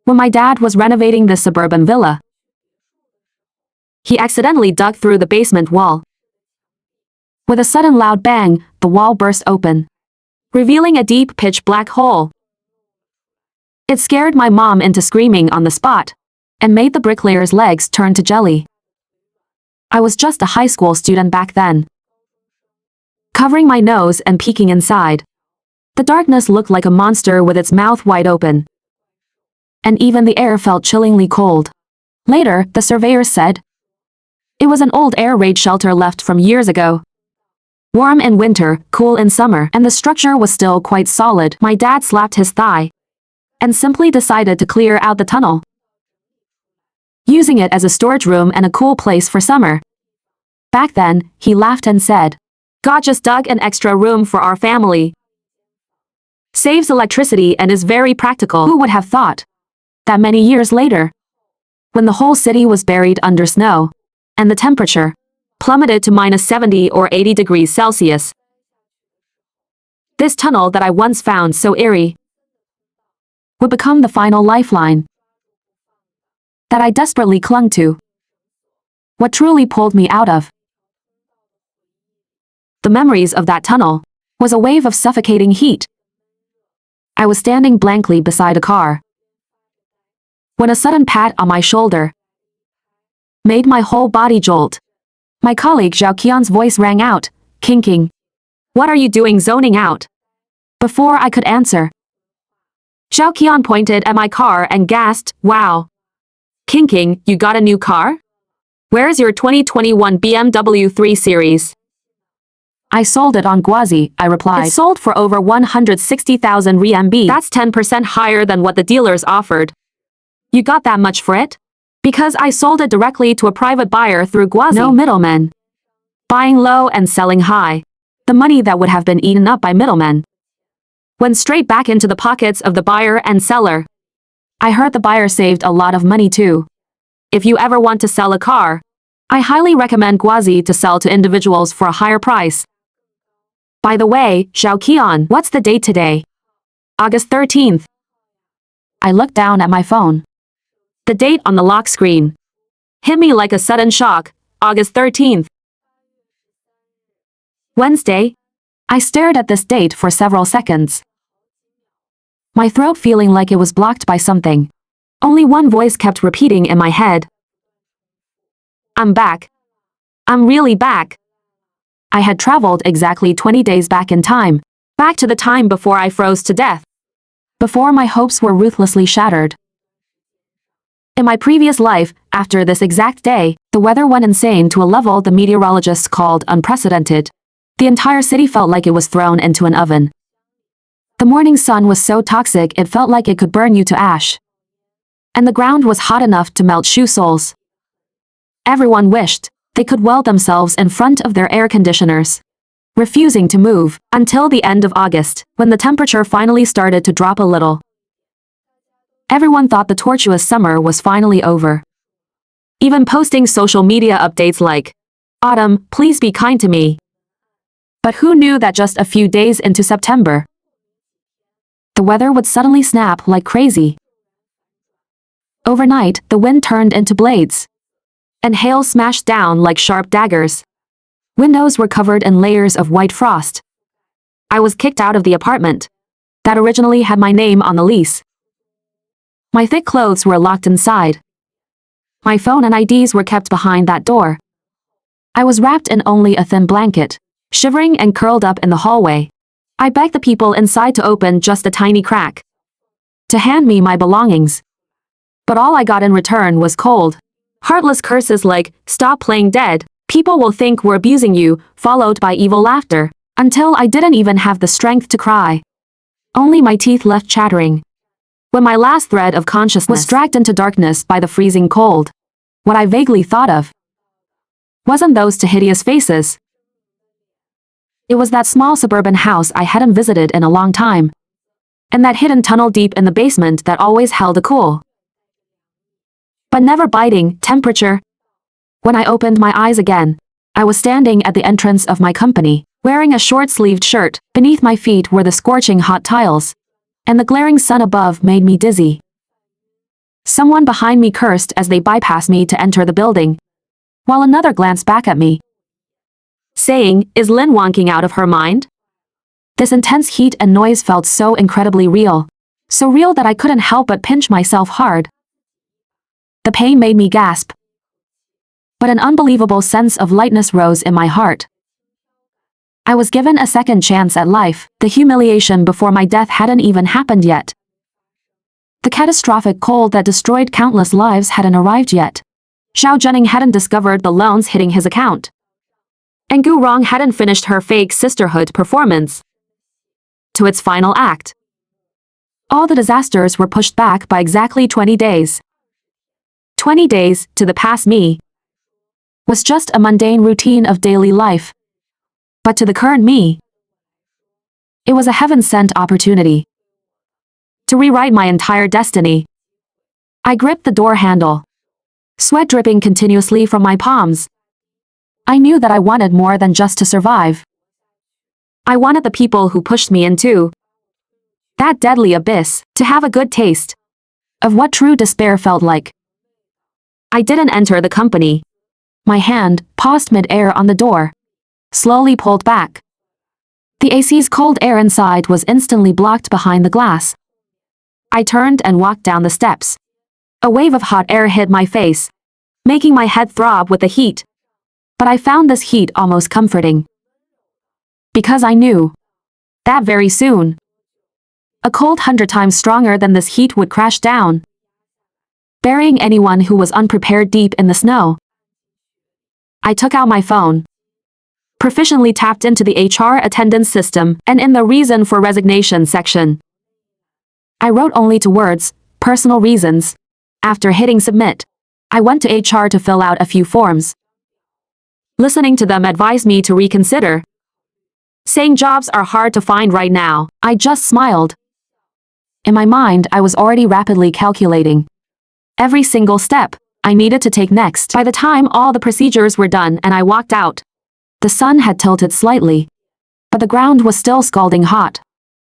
When my dad was renovating this suburban villa, he accidentally dug through the basement wall. With a sudden loud bang, the wall burst open, revealing a deep pitch-black hole. It scared my mom into screaming on the spot, and made the bricklayer's legs turn to jelly. I was just a high school student back then. Covering my nose and peeking inside, the darkness looked like a monster with its mouth wide open. And even the air felt chillingly cold. Later, the surveyor said, it was an old air raid shelter left from years ago. Warm in winter, cool in summer, and the structure was still quite solid. My dad slapped his thigh and simply decided to clear out the tunnel, using it as a storage room and a cool place for summer. Back then, he laughed and said, God just dug an extra room for our family. Saves electricity and is very practical. Who would have thought that many years later, when the whole city was buried under snow, and the temperature plummeted to -70 or 80 degrees Celsius, this tunnel that I once found so eerie would become the final lifeline that I desperately clung to. What truly pulled me out of the memories of that tunnel was a wave of suffocating heat. I was standing blankly beside a car when a sudden pat on my shoulder made my whole body jolt. My colleague Zhao Qian's voice rang out, King, what are you doing zoning out? Before I could answer, Zhao Qian pointed at my car and gasped, wow. King, you got a new car? Where's your 2021 BMW 3 Series? I sold it on Guazi, I replied. It sold for over 160,000 RMB. That's 10% higher than what the dealers offered. You got that much for it? Because I sold it directly to a private buyer through Guazi. No middlemen. Buying low and selling high. The money that would have been eaten up by middlemen went straight back into the pockets of the buyer and seller. I heard the buyer saved a lot of money too. If you ever want to sell a car, I highly recommend Guazi to sell to individuals for a higher price. By the way, Zhao Qian, what's the date today? August 13th. I looked down at my phone. The date on the lock screen hit me like a sudden shock. August 13th. Wednesday. I stared at this date for several seconds, my throat feeling like it was blocked by something. Only one voice kept repeating in my head. I'm back. I'm really back. I had traveled exactly 20 days back in time, back to the time before I froze to death, before my hopes were ruthlessly shattered. In my previous life, after this exact day, the weather went insane to a level the meteorologists called unprecedented. The entire city felt like it was thrown into an oven. The morning sun was so toxic it felt like it could burn you to ash. And the ground was hot enough to melt shoe soles. Everyone wished they could weld themselves in front of their air conditioners, refusing to move until the end of August, when the temperature finally started to drop a little. Everyone thought the tortuous summer was finally over, even posting social media updates like, Autumn, please be kind to me. But who knew that just a few days into September, the weather would suddenly snap like crazy. Overnight, the wind turned into blades, and hail smashed down like sharp daggers. Windows were covered in layers of white frost. I was kicked out of the apartment that originally had my name on the lease. My thick clothes were locked inside. My phone and IDs were kept behind that door. I was wrapped in only a thin blanket, shivering and curled up in the hallway. I begged the people inside to open just a tiny crack, to hand me my belongings. But all I got in return was cold, heartless curses like, stop playing dead, people will think we're abusing you, followed by evil laughter, until I didn't even have the strength to cry. Only my teeth left chattering. When my last thread of consciousness was dragged into darkness by the freezing cold, what I vaguely thought of wasn't those two hideous faces. It was that small suburban house I hadn't visited in a long time, and that hidden tunnel deep in the basement that always held a cool, but never biting, temperature. When I opened my eyes again, I was standing at the entrance of my company, wearing a short-sleeved shirt. Beneath my feet were the scorching hot tiles, and the glaring sun above made me dizzy. Someone behind me cursed as they bypassed me to enter the building, while another glanced back at me, saying, "Is Lin wonking out of her mind?" This intense heat and noise felt so incredibly real. So real that I couldn't help but pinch myself hard. The pain made me gasp, but an unbelievable sense of lightness rose in my heart. I was given a second chance at life. The humiliation before my death hadn't even happened yet. The catastrophic cold that destroyed countless lives hadn't arrived yet. Zhao Zhenning hadn't discovered the loans hitting his account. And Gu Rong hadn't finished her fake sisterhood performance to its final act. All the disasters were pushed back by exactly 20 days. 20 days, to the past me, was just a mundane routine of daily life. But to the current me, it was a heaven-sent opportunity to rewrite my entire destiny. I gripped the door handle, sweat dripping continuously from my palms. I knew that I wanted more than just to survive. I wanted the people who pushed me into that deadly abyss to have a good taste of what true despair felt like. I didn't enter the company. My hand, paused mid-air on the door, slowly pulled back. The AC's cold air inside was instantly blocked behind the glass. I turned and walked down the steps. A wave of hot air hit my face, making my head throb with the heat. But I found this heat almost comforting, because I knew that very soon, a cold 100 times stronger than this heat would crash down, burying anyone who was unprepared deep in the snow. I took out my phone, proficiently tapped into the HR attendance system, and in the reason for resignation section, I wrote only 2 words, personal reasons. After hitting submit, I went to HR to fill out a few forms. Listening to them advised me to reconsider, saying jobs are hard to find right now. I just smiled. In my mind, I was already rapidly calculating every single step I needed to take next. By the time all the procedures were done and I walked out, the sun had tilted slightly, but the ground was still scalding hot.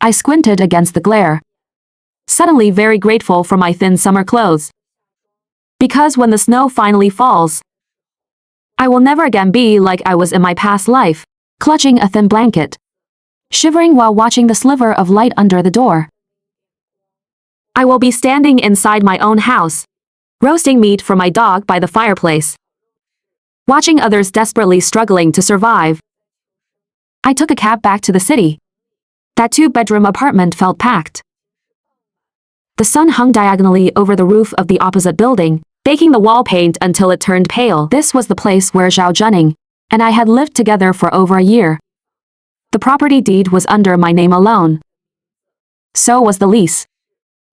I squinted against the glare, suddenly very grateful for my thin summer clothes. Because when the snow finally falls, I will never again be like I was in my past life, clutching a thin blanket, shivering while watching the sliver of light under the door. I will be standing inside my own house, roasting meat for my dog by the fireplace, watching others desperately struggling to survive. I took a cab back to the city. That 2-bedroom apartment felt packed. The sun hung diagonally over the roof of the opposite building, baking the wall paint until it turned pale. This was the place where Zhao Zhenning and I had lived together for over a year. The property deed was under my name alone. So was the lease.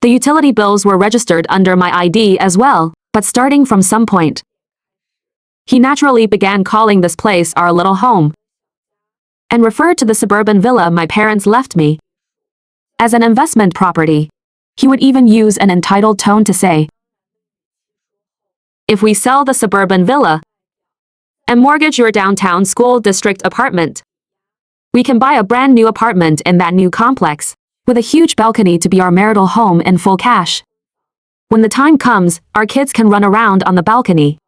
The utility bills were registered under my ID as well, but starting from some point, he naturally began calling this place our little home, and referred to the suburban villa my parents left me as an investment property. He would even use an entitled tone to say, "If we sell the suburban villa and mortgage your downtown school district apartment, we can buy a brand new apartment in that new complex, with a huge balcony to be our marital home in full cash. When the time comes, our kids can run around on the balcony.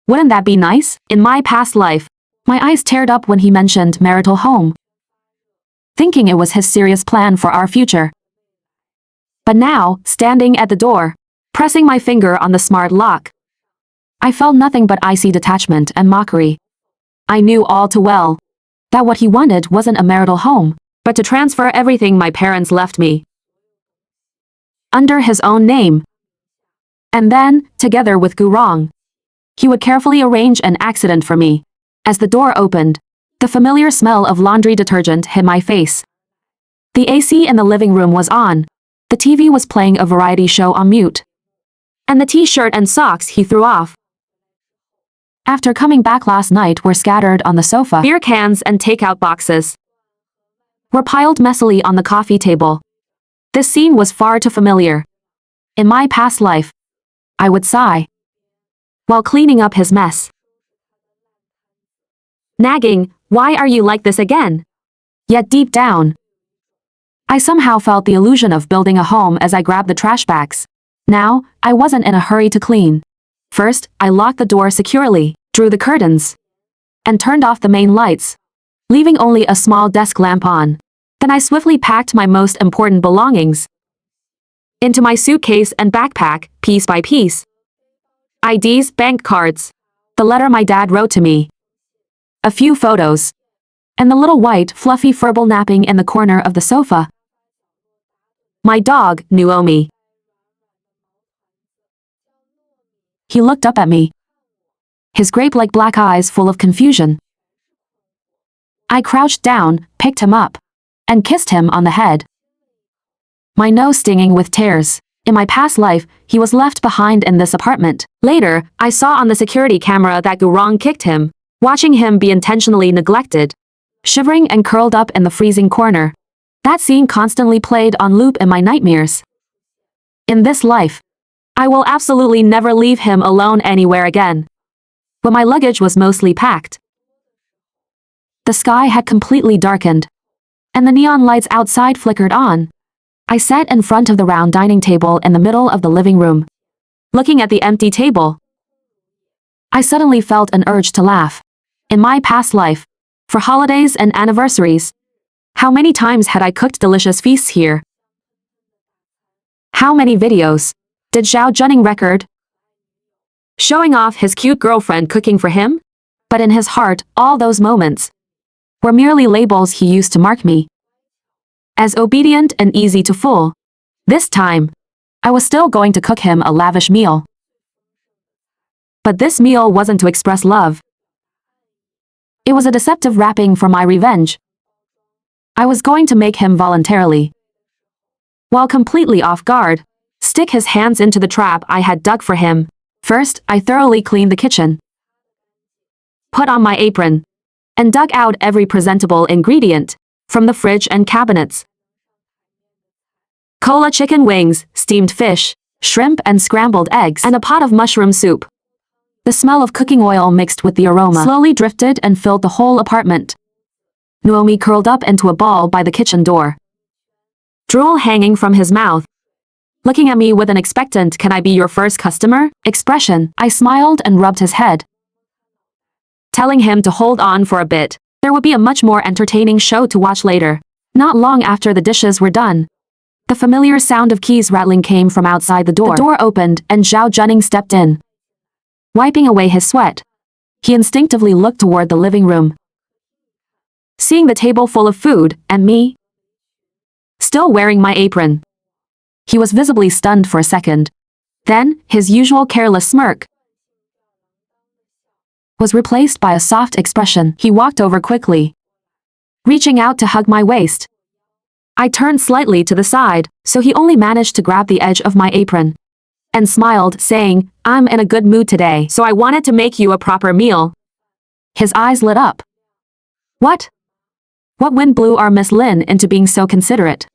Wouldn't that be nice?" In my past life, my eyes teared up when he mentioned marital home, thinking it was his serious plan for our future. But now, standing at the door, pressing my finger on the smart lock, I felt nothing but icy detachment and mockery. I knew all too well that what he wanted wasn't a marital home, but to transfer everything my parents left me under his own name. And then, together with Gu Rong, he would carefully arrange an accident for me. As the door opened, the familiar smell of laundry detergent hit my face. The AC in the living room was on. The TV was playing a variety show on mute, and the t-shirt and socks he threw off after coming back last night were scattered on the sofa. Beer cans and takeout boxes were piled messily on the coffee table. This scene was far too familiar. In my past life, I would sigh while cleaning up his mess, nagging, "Why are you like this again?" Yet deep down, I somehow felt the illusion of building a home as I grabbed the trash bags Now, I wasn't in a hurry to clean. First, I locked the door securely, drew the curtains, and turned off the main lights, leaving only a small desk lamp on. Then I swiftly packed my most important belongings into my suitcase and backpack, piece by piece. IDs, bank cards, the letter my dad wrote to me, a few photos, and the little white, fluffy furball napping in the corner of the sofa. My dog, Naomi. He looked up at me, his grape-like black eyes full of confusion. I crouched down, picked him up, and kissed him on the head, my nose stinging with tears. In my past life, he was left behind in this apartment. Later, I saw on the security camera that Gurong kicked him, watching him be intentionally neglected, shivering and curled up in the freezing corner. That scene constantly played on loop in my nightmares. In this life, I will absolutely never leave him alone anywhere again. When my luggage was mostly packed, the sky had completely darkened, and the neon lights outside flickered on. I sat in front of the round dining table in the middle of the living room, looking at the empty table. I suddenly felt an urge to laugh. In my past life, for holidays and anniversaries, how many times had I cooked delicious feasts here? How many videos did Zhao Junning record, showing off his cute girlfriend cooking for him? But in his heart, all those moments were merely labels he used to mark me as obedient and easy to fool. This time, I was still going to cook him a lavish meal. But this meal wasn't to express love. It was a deceptive wrapping for my revenge. I was going to make him voluntarily, while completely off guard, stick his hands into the trap I had dug for him. First, I thoroughly cleaned the kitchen, put on my apron, and dug out every presentable ingredient from the fridge and cabinets. Cola chicken wings, steamed fish, shrimp and scrambled eggs, and a pot of mushroom soup. The smell of cooking oil mixed with the aroma slowly drifted and filled the whole apartment. Naomi curled up into a ball by the kitchen door, drool hanging from his mouth, looking at me with an expectant "can I be your first customer?" expression. I smiled and rubbed his head, telling him to hold on for a bit. There would be a much more entertaining show to watch later. Not long after the dishes were done, the familiar sound of keys rattling came from outside the door. The door opened and Zhao Junning stepped in. Wiping away his sweat, he instinctively looked toward the living room. Seeing the table full of food, and me, still wearing my apron, he was visibly stunned for a second. Then, his usual careless smirk was replaced by a soft expression. He walked over quickly, reaching out to hug my waist. I turned slightly to the side, so he only managed to grab the edge of my apron, and smiled, saying, "I'm in a good mood today, so I wanted to make you a proper meal." His eyes lit up. What? What wind blew our Miss Lin into being so considerate?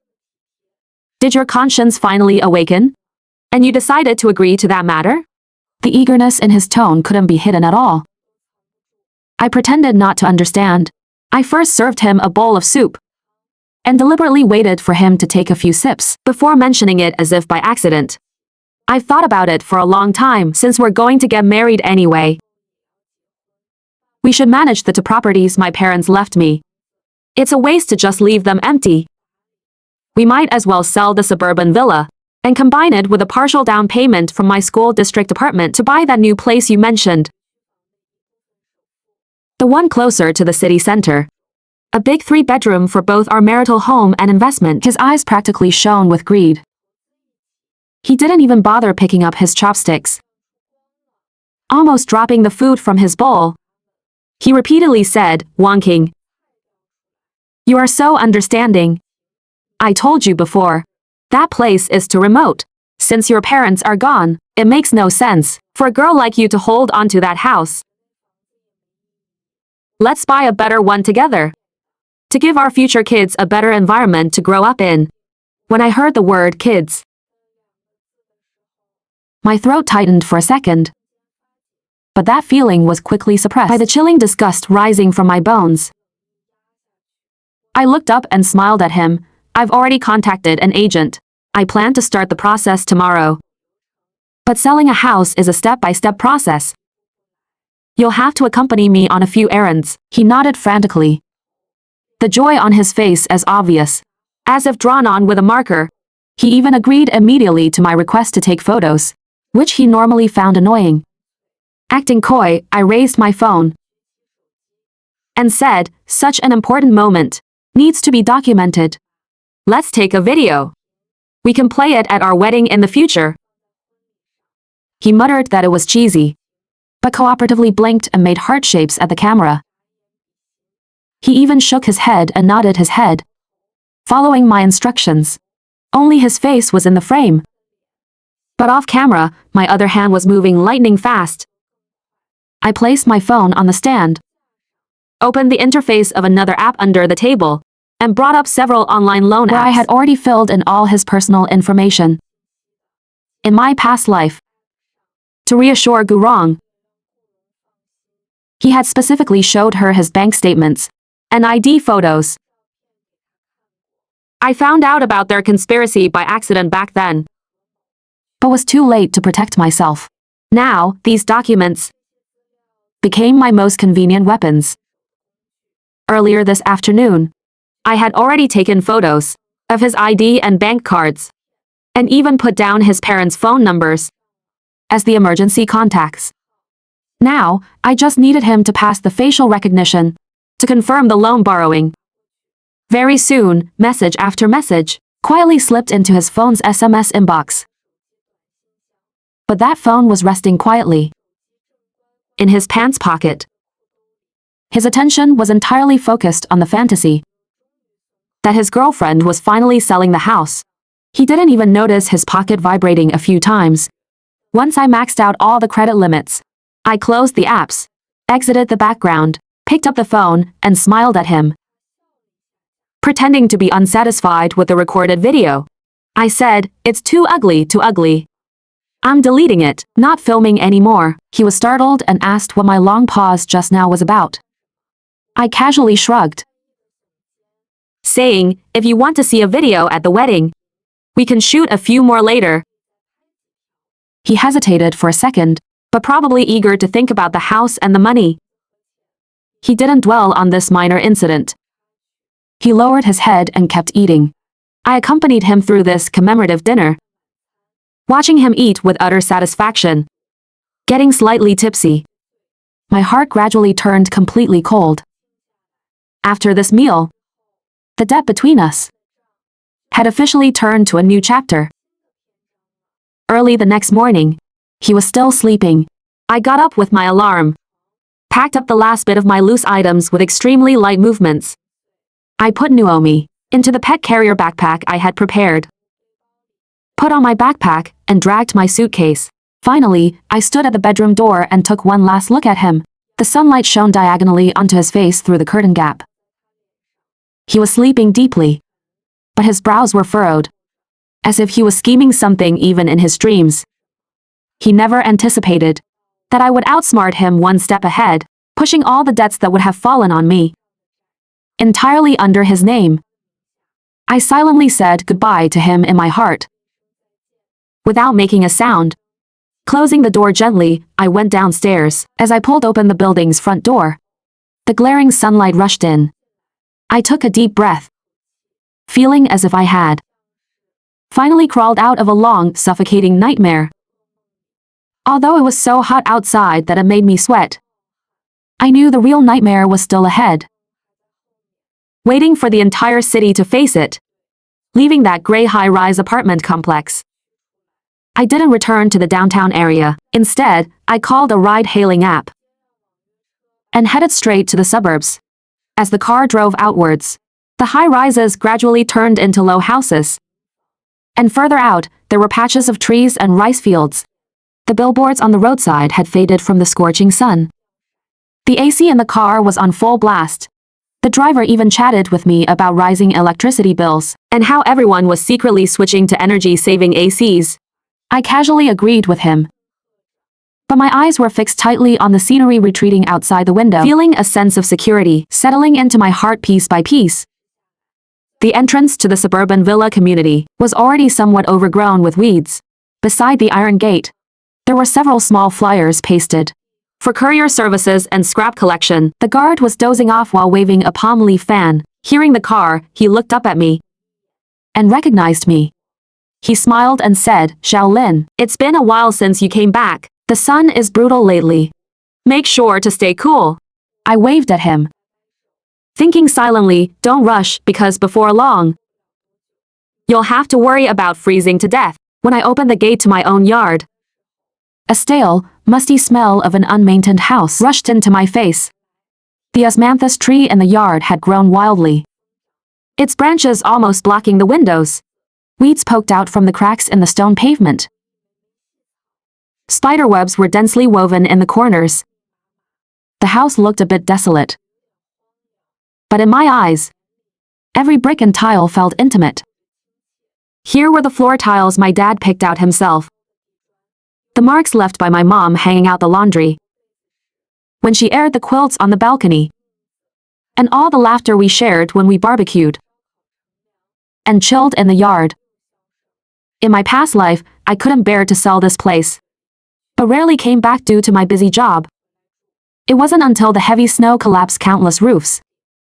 Did your conscience finally awaken, and you decided to agree to that matter? The eagerness in his tone couldn't be hidden at all. I pretended not to understand. I first served him a bowl of soup, and deliberately waited for him to take a few sips before mentioning it as if by accident. I've thought about it for a long time since we're going to get married anyway. We should manage the two properties my parents left me. It's a waste to just leave them empty. We might as well sell the suburban villa and combine it with a partial down payment from my school district apartment to buy that new place you mentioned. The one closer to the city center. A big 3-bedroom for both our marital home and investment. His eyes practically shone with greed. He didn't even bother picking up his chopsticks. Almost dropping the food from his bowl, he repeatedly said, wonking, "You are so understanding. I told you before. That place is too remote. Since your parents are gone, it makes no sense for a girl like you to hold onto that house. Let's buy a better one together, to give our future kids a better environment to grow up in." When I heard the word kids, my throat tightened for a second. But that feeling was quickly suppressed by the chilling disgust rising from my bones. I looked up and smiled at him. "I've already contacted an agent. I plan to start the process tomorrow. But selling a house is a step-by-step process. You'll have to accompany me on a few errands. He nodded frantically. The joy on his face is obvious, as if drawn on with a marker. He even agreed immediately to my request to take photos, which he normally found annoying. Acting coy, I raised my phone and said, "Such an important moment needs to be documented. Let's take a video. We can play it at our wedding in the future." He muttered that it was cheesy, but cooperatively blinked and made heart shapes at the camera. He even shook his head and nodded his head, following my instructions. Only his face was in the frame. But off camera, my other hand was moving lightning fast. I placed my phone on the stand, opened the interface of another app under the table, and brought up several online loan apps where I had already filled in all his personal information. In my past life, to reassure Gurong, he had specifically showed her his bank statements and ID photos. I found out about their conspiracy by accident back then, but was too late to protect myself. Now, these documents became my most convenient weapons. Earlier this afternoon, I had already taken photos of his ID and bank cards, and even put down his parents' phone numbers as the emergency contacts. Now, I just needed him to pass the facial recognition to confirm the loan borrowing. Very soon, message after message quietly slipped into his phone's SMS inbox. But that phone was resting quietly in his pants pocket. His attention was entirely focused on the fantasy that his girlfriend was finally selling the house. He didn't even notice his pocket vibrating a few times. Once I maxed out all the credit limits, I closed the apps, exited the background, picked up the phone, and smiled at him, pretending to be unsatisfied with the recorded video. I said, "It's too ugly, too ugly. I'm deleting it, not filming anymore." He was startled and asked what my long pause just now was about. I casually shrugged, saying, "If you want to see a video at the wedding, we can shoot a few more later." He hesitated for a second, but probably eager to think about the house and the money. He didn't dwell on this minor incident. He lowered his head and kept eating. I accompanied him through this commemorative dinner, watching him eat with utter satisfaction, getting slightly tipsy. My heart gradually turned completely cold. After this meal, the debt between us had officially turned to a new chapter. Early the next morning, he was still sleeping. I got up with my alarm, packed up the last bit of my loose items with extremely light movements. I put Naomi into the pet carrier backpack I had prepared, put on my backpack, and dragged my suitcase. Finally, I stood at the bedroom door and took one last look at him. The sunlight shone diagonally onto his face through the curtain gap. He was sleeping deeply, but his brows were furrowed, as if he was scheming something even in his dreams. He never anticipated that I would outsmart him one step ahead, pushing all the debts that would have fallen on me entirely under his name. I silently said goodbye to him in my heart, without making a sound. Closing the door gently, I went downstairs. As I pulled open the building's front door, the glaring sunlight rushed in. I took a deep breath, feeling as if I had finally crawled out of a long, suffocating nightmare. Although it was so hot outside that it made me sweat, I knew the real nightmare was still ahead, waiting for the entire city to face it, leaving that gray high-rise apartment complex. I didn't return to the downtown area. Instead, I called a ride-hailing app and headed straight to the suburbs. As the car drove outwards, the high-rises gradually turned into low houses, and further out, there were patches of trees and rice fields. The billboards on the roadside had faded from the scorching sun. The AC in the car was on full blast. The driver even chatted with me about rising electricity bills and how everyone was secretly switching to energy-saving ACs. I casually agreed with him, but my eyes were fixed tightly on the scenery retreating outside the window, feeling a sense of security settling into my heart piece by piece. The entrance to the suburban villa community was already somewhat overgrown with weeds. Beside the iron gate, There were several small flyers pasted for courier services and scrap collection. The guard was dozing off while waving a palm leaf fan. Hearing the car, he looked up at me and recognized me. He smiled and said, "Shaolin, it's been a while since you came back. The sun is brutal lately. Make sure to stay cool." I waved at him, thinking silently, "Don't rush, because before long, you'll have to worry about freezing to death." When I opened the gate to my own yard, a stale, musty smell of an unmaintained house rushed into my face. The osmanthus tree in the yard had grown wildly, its branches almost blocking the windows. Weeds poked out from the cracks in the stone pavement. Spiderwebs were densely woven in the corners. The house looked a bit desolate, but in my eyes, every brick and tile felt intimate. Here were the floor tiles my dad picked out himself, the marks left by my mom hanging out the laundry when she aired the quilts on the balcony, and all the laughter we shared when we barbecued and chilled in the yard. In my past life, I couldn't bear to sell this place, but rarely came back due to my busy job. It wasn't until the heavy snow collapsed countless roofs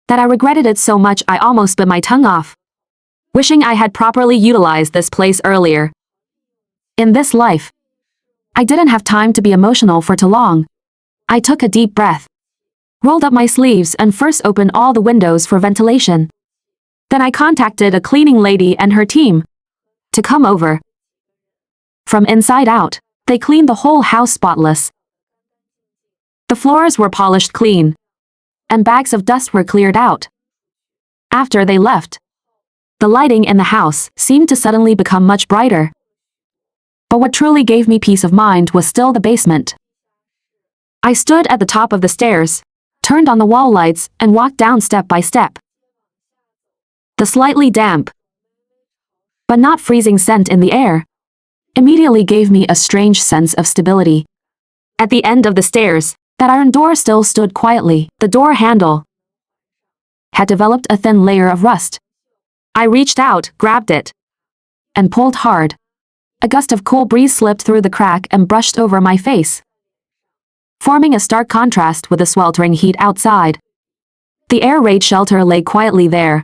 that I regretted it so much I almost bit my tongue off, wishing I had properly utilized this place earlier. In this life, I didn't have time to be emotional for too long. I took a deep breath, rolled up my sleeves and first opened all the windows for ventilation. Then I contacted a cleaning lady and her team to come over. From inside out, they cleaned the whole house spotless. The floors were polished clean, and bags of dust were cleared out. After they left, the lighting in the house seemed to suddenly become much brighter. But what truly gave me peace of mind was still the basement. I stood at the top of the stairs, turned on the wall lights, and walked down step by step. The slightly damp, but not freezing scent in the air immediately gave me a strange sense of stability. At the end of the stairs, that iron door still stood quietly. The door handle had developed a thin layer of rust. I reached out, grabbed it, and pulled hard. A gust of cool breeze slipped through the crack and brushed over my face, forming a stark contrast with the sweltering heat outside. The air raid shelter lay quietly there.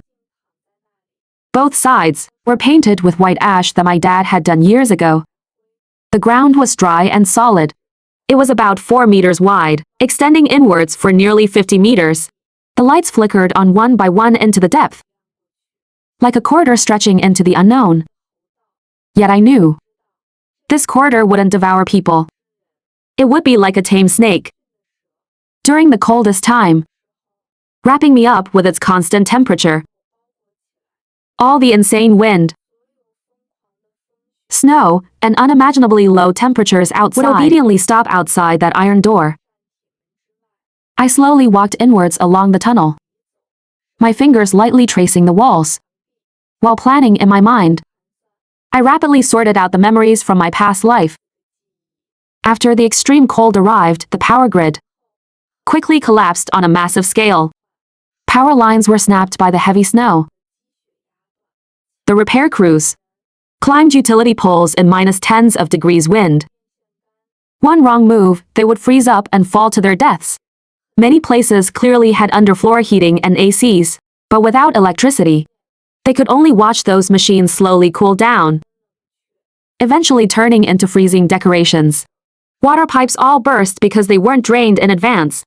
Both sides were painted with white ash that my dad had done years ago. The ground was dry and solid. It was about 4 meters wide, extending inwards for nearly 50 meters. The lights flickered on one by one into the depth, like a corridor stretching into the unknown. Yet I knew this corridor wouldn't devour people. It would be like a tame snake during the coldest time, wrapping me up with its constant temperature. All the insane wind, snow, and unimaginably low temperatures outside would obediently stop outside that iron door. I slowly walked inwards along the tunnel, my fingers lightly tracing the walls, while planning in my mind. I rapidly sorted out the memories from my past life. After the extreme cold arrived, the power grid quickly collapsed on a massive scale. Power lines were snapped by the heavy snow. The repair crews climbed utility poles in -10s of degrees wind. One wrong move, they would freeze up and fall to their deaths. Many places clearly had underfloor heating and ACs, but without electricity, they could only watch those machines slowly cool down, eventually turning into freezing decorations. Water pipes all burst because they weren't drained in advance.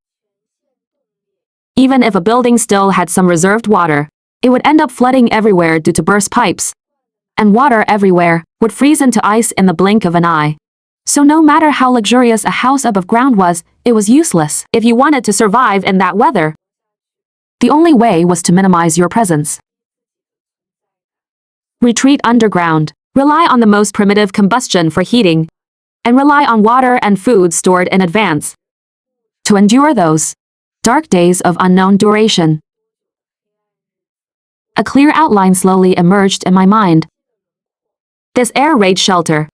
Even if a building still had some reserved water, it would end up flooding everywhere due to burst pipes, and water everywhere would freeze into ice in the blink of an eye. So no matter how luxurious a house above ground was, it was useless if you wanted to survive in that weather. The only way was to minimize your presence. Retreat underground, rely on the most primitive combustion for heating, and rely on water and food stored in advance to endure those dark days of unknown duration. A clear outline slowly emerged in my mind. This air raid shelter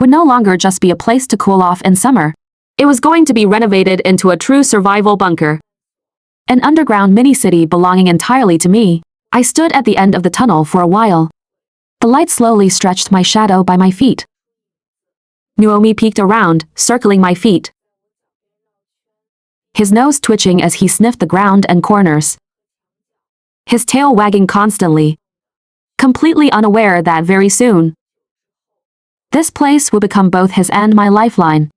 would no longer just be a place to cool off in summer. It was going to be renovated into a true survival bunker. An underground mini-city belonging entirely to me. I stood at the end of the tunnel for a while. The light slowly stretched my shadow by my feet. Nuomi peeked around, circling my feet. His nose twitching as he sniffed the ground and corners. His tail wagging constantly. Completely unaware that very soon, this place would become both his and my lifeline.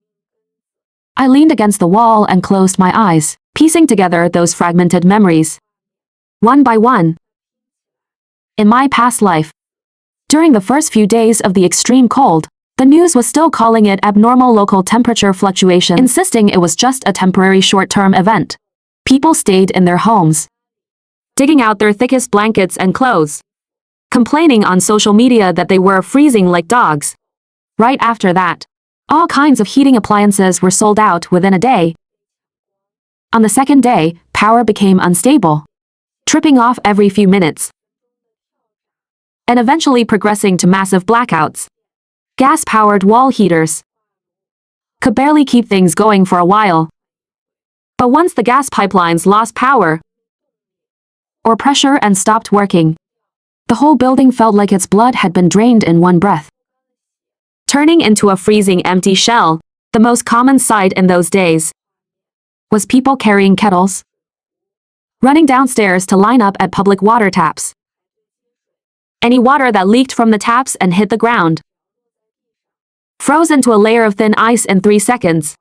I leaned against the wall and closed my eyes, piecing together those fragmented memories. One by one. In my past life, during the first few days of the extreme cold, the news was still calling it abnormal local temperature fluctuation, insisting it was just a temporary short-term event. People stayed in their homes, digging out their thickest blankets and clothes, complaining on social media that they were freezing like dogs. Right after that, all kinds of heating appliances were sold out within a day. On the second day, power became unstable, tripping off every few minutes, and eventually progressing to massive blackouts. Gas-powered wall heaters could barely keep things going for a while. But once the gas pipelines lost power or pressure and stopped working, the whole building felt like its blood had been drained in one breath, turning into a freezing empty shell. The most common sight in those days was people carrying kettles, running downstairs to line up at public water taps. Any water that leaked from the taps and hit the ground froze into a layer of thin ice in 3 seconds.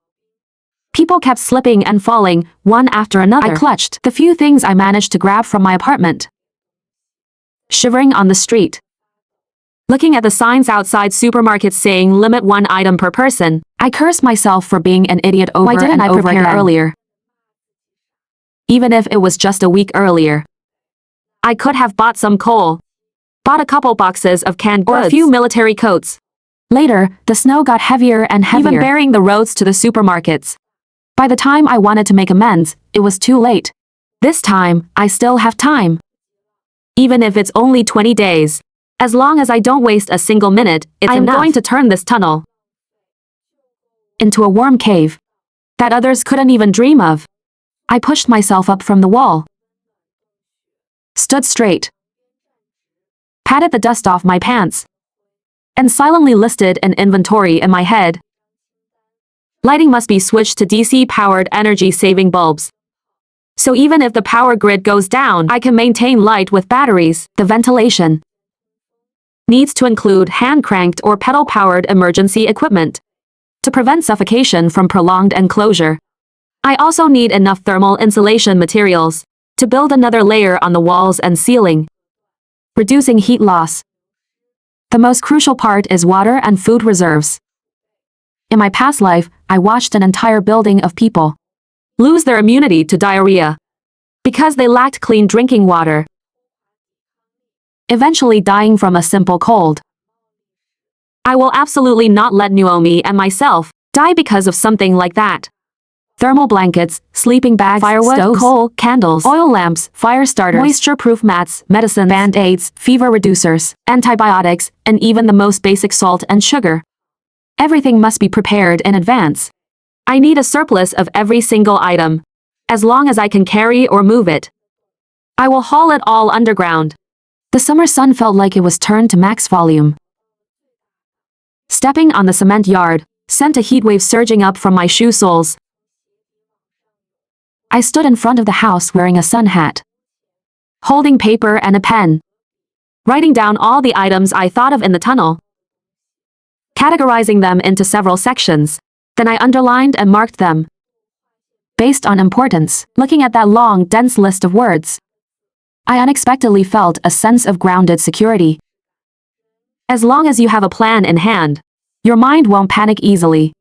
People kept slipping and falling, one after another. I clutched the few things I managed to grab from my apartment, shivering on the street. Looking at the signs outside supermarkets saying limit 1 item per person, I cursed myself for being an idiot over and over again. Why didn't I prepare earlier? Even if it was just a week earlier, I could have bought some coal, bought a couple boxes of canned goods, or a few military coats. Later, the snow got heavier and heavier, even burying the roads to the supermarkets. By the time I wanted to make amends, it was too late. This time, I still have time. Even if it's only 20 days. As long as I don't waste a single minute, it's enough. I'm going to turn this tunnel into a warm cave that others couldn't even dream of. I pushed myself up from the wall, stood straight, patted the dust off my pants, and silently listed an inventory in my head. Lighting must be switched to DC-powered energy-saving bulbs. So even if the power grid goes down, I can maintain light with batteries. The ventilation needs to include hand-cranked or pedal-powered emergency equipment to prevent suffocation from prolonged enclosure. I also need enough thermal insulation materials to build another layer on the walls and ceiling, reducing heat loss. The most crucial part is water and food reserves. In my past life, I watched an entire building of people lose their immunity to diarrhea because they lacked clean drinking water, eventually dying from a simple cold. I will absolutely not let Nuomi and myself die because of something like that. Thermal blankets, sleeping bags, firewood, stoves, coal, candles, oil lamps, fire starters, moisture-proof mats, medicine, band-aids, fever reducers, antibiotics, and even the most basic salt and sugar. Everything must be prepared in advance. I need a surplus of every single item, as long as I can carry or move it. I will haul it all underground. The summer sun felt like it was turned to max volume. Stepping on the cement yard sent a heatwave surging up from my shoe soles. I stood in front of the house wearing a sun hat, holding paper and a pen, writing down all the items I thought of in the tunnel, categorizing them into several sections. Then I underlined and marked them based on importance. Looking at that long, dense list of words, I unexpectedly felt a sense of grounded security. As long as you have a plan in hand, your mind won't panic easily.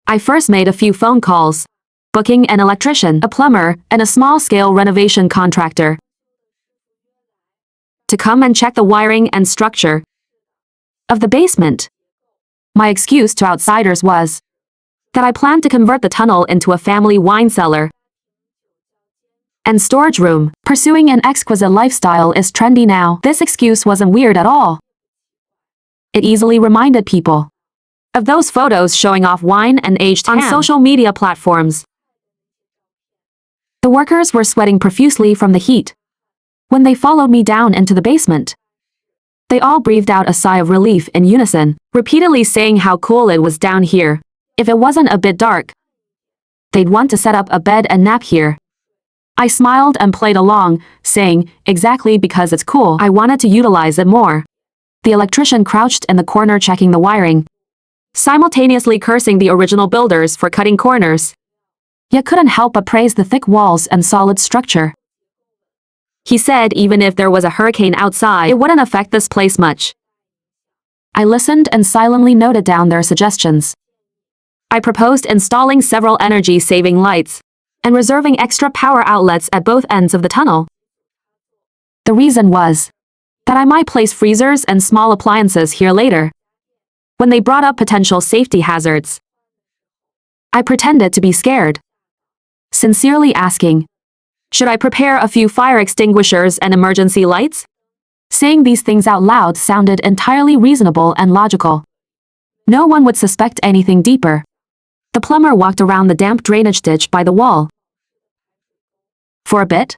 I first made a few phone calls, booking an electrician, a plumber, and a small-scale renovation contractor to come and check the wiring and structure of the basement. My excuse to outsiders was that I planned to convert the tunnel into a family wine cellar and storage room. Pursuing an exquisite lifestyle is trendy now. This excuse wasn't weird at all. It easily reminded people of those photos showing off wine and aged ham on social media platforms. The workers were sweating profusely from the heat when they followed me down into the basement. They all breathed out a sigh of relief in unison, repeatedly saying how cool it was down here. If it wasn't a bit dark, they'd want to set up a bed and nap here. I smiled and played along, saying, exactly because it's cool, I wanted to utilize it more. The electrician crouched in the corner checking the wiring, simultaneously cursing the original builders for cutting corners, yet couldn't help but praise the thick walls and solid structure. He said even if there was a hurricane outside, it wouldn't affect this place much. I listened and silently noted down their suggestions. I proposed installing several energy-saving lights and reserving extra power outlets at both ends of the tunnel. The reason was that I might place freezers and small appliances here later, when they brought up potential safety hazards. I pretended to be scared, sincerely asking, should I prepare a few fire extinguishers and emergency lights? Saying these things out loud sounded entirely reasonable and logical. No one would suspect anything deeper. The plumber walked around the damp drainage ditch by the wall for a bit,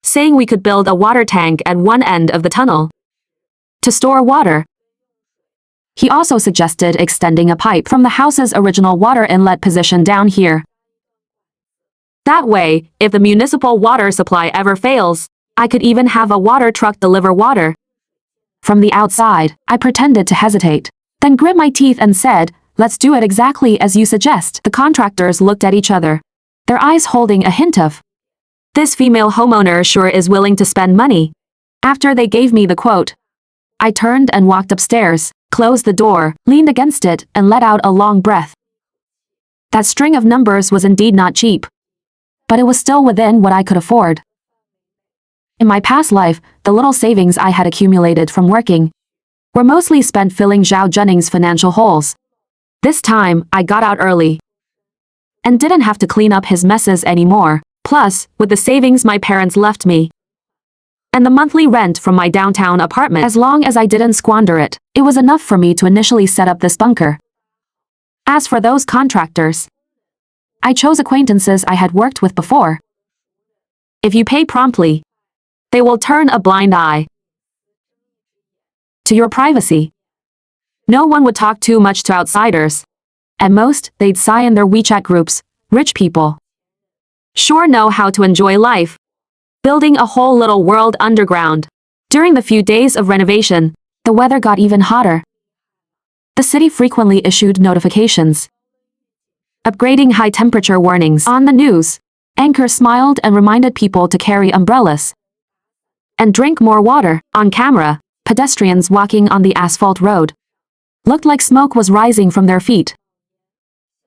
saying we could build a water tank at one end of the tunnel to store water. He also suggested extending a pipe from the house's original water inlet position down here. That way, if the municipal water supply ever fails, I could even have a water truck deliver water. From the outside, I pretended to hesitate, then grit my teeth and said, let's do it exactly as you suggest. The contractors looked at each other, their eyes holding a hint of, this female homeowner sure is willing to spend money. After they gave me the quote, I turned and walked upstairs, closed the door, leaned against it, and let out a long breath. That string of numbers was indeed not cheap, but it was still within what I could afford. In my past life, the little savings I had accumulated from working were mostly spent filling Zhao Junning's financial holes. This time, I got out early and didn't have to clean up his messes anymore. Plus, with the savings my parents left me and the monthly rent from my downtown apartment, as long as I didn't squander it, it was enough for me to initially set up this bunker. As for those contractors, I chose acquaintances I had worked with before. If you pay promptly, they will turn a blind eye to your privacy. No one would talk too much to outsiders. At most, they'd sigh in their WeChat groups. Rich people sure know how to enjoy life, building a whole little world underground. During the few days of renovation, the weather got even hotter. The city frequently issued notifications upgrading high-temperature warnings on the news. Anchor smiled and reminded people to carry umbrellas and drink more water. On camera, pedestrians walking on the asphalt road looked like smoke was rising from their feet.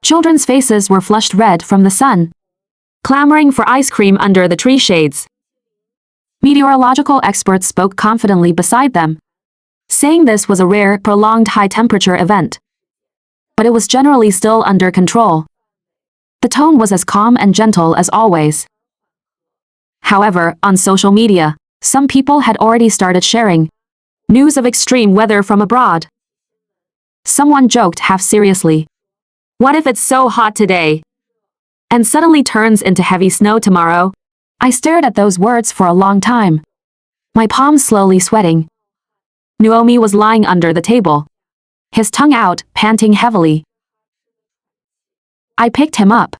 Children's faces were flushed red from the sun, clamoring for ice cream under the tree shades. Meteorological experts spoke confidently beside them, saying this was a rare, prolonged high-temperature event, but it was generally still under control. The tone was as calm and gentle as always. However, on social media, some people had already started sharing news of extreme weather from abroad. Someone joked half seriously, what if it's so hot today and suddenly turns into heavy snow tomorrow? I stared at those words for a long time, my palms slowly sweating. Nuomi was lying under the table, his tongue out, panting heavily. I picked him up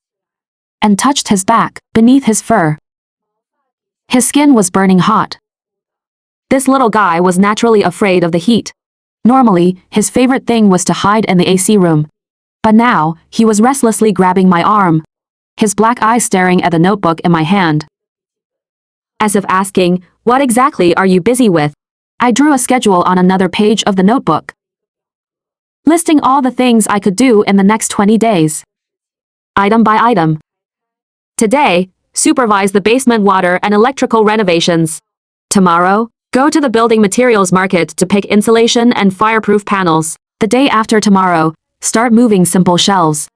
and touched his back, beneath his fur. His skin was burning hot. This little guy was naturally afraid of the heat. Normally, his favorite thing was to hide in the AC room. But now, he was restlessly grabbing my arm, his black eyes staring at the notebook in my hand, as if asking, what exactly are you busy with? I drew a schedule on another page of the notebook, listing all the things I could do in the next 20 days. Item by item. Today, supervise the basement water and electrical renovations. Tomorrow, go to the building materials market to pick insulation and fireproof panels. The day after tomorrow, start moving simple shelves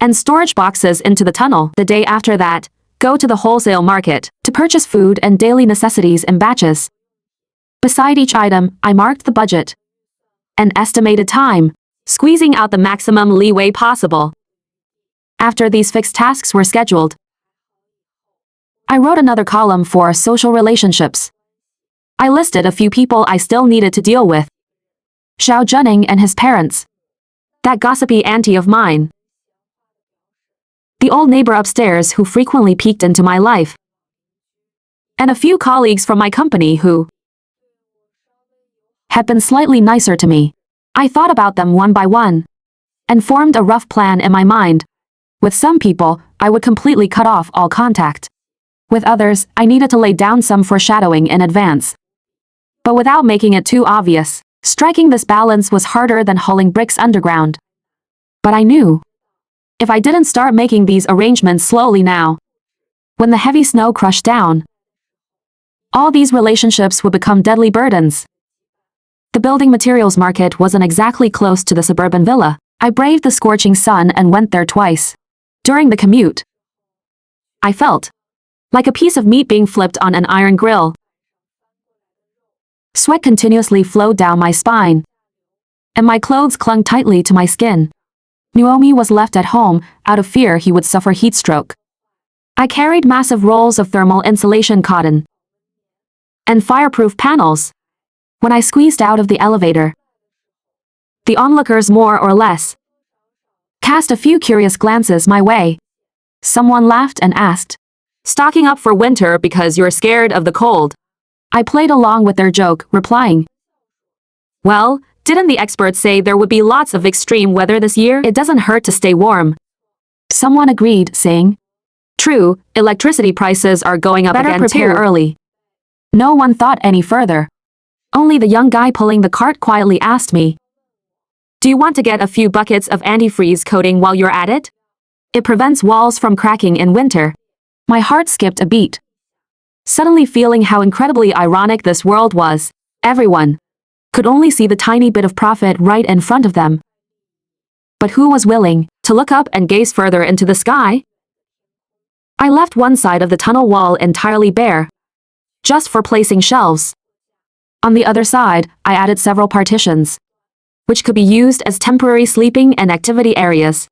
and storage boxes into the tunnel. The day after that, go to the wholesale market to purchase food and daily necessities in batches. Beside each item, I marked the budget and estimated time, squeezing out the maximum leeway possible. After these fixed tasks were scheduled, I wrote another column for social relationships. I listed a few people I still needed to deal with. Xiao Zhening and his parents. That gossipy auntie of mine. The old neighbor upstairs who frequently peeked into my life. And a few colleagues from my company who had been slightly nicer to me. I thought about them one by one and formed a rough plan in my mind. With some people, I would completely cut off all contact. With others, I needed to lay down some foreshadowing in advance. But without making it too obvious, striking this balance was harder than hauling bricks underground. But I knew, if I didn't start making these arrangements slowly now, when the heavy snow crushed down, all these relationships would become deadly burdens. The building materials market wasn't exactly close to the suburban villa. I braved the scorching sun and went there twice. During the commute, I felt like a piece of meat being flipped on an iron grill. Sweat continuously flowed down my spine, and my clothes clung tightly to my skin. Naomi was left at home, out of fear he would suffer heat stroke. I carried massive rolls of thermal insulation cotton and fireproof panels. When I squeezed out of the elevator, the onlookers more or less cast a few curious glances my way. Someone laughed and asked, "Stocking up for winter because you're scared of the cold?" I played along with their joke, replying, "Well, didn't the experts say there would be lots of extreme weather this year? It doesn't hurt to stay warm." Someone agreed, saying, "True, electricity prices are going up again too. Better prepare early." No one thought any further. Only the young guy pulling the cart quietly asked me, "Do you want to get a few buckets of antifreeze coating while you're at it? It prevents walls from cracking in winter." My heart skipped a beat, suddenly feeling how incredibly ironic this world was. Everyone could only see the tiny bit of profit right in front of them. But who was willing to look up and gaze further into the sky? I left one side of the tunnel wall entirely bare, just for placing shelves. On the other side, I added several partitions, which could be used as temporary sleeping and activity areas.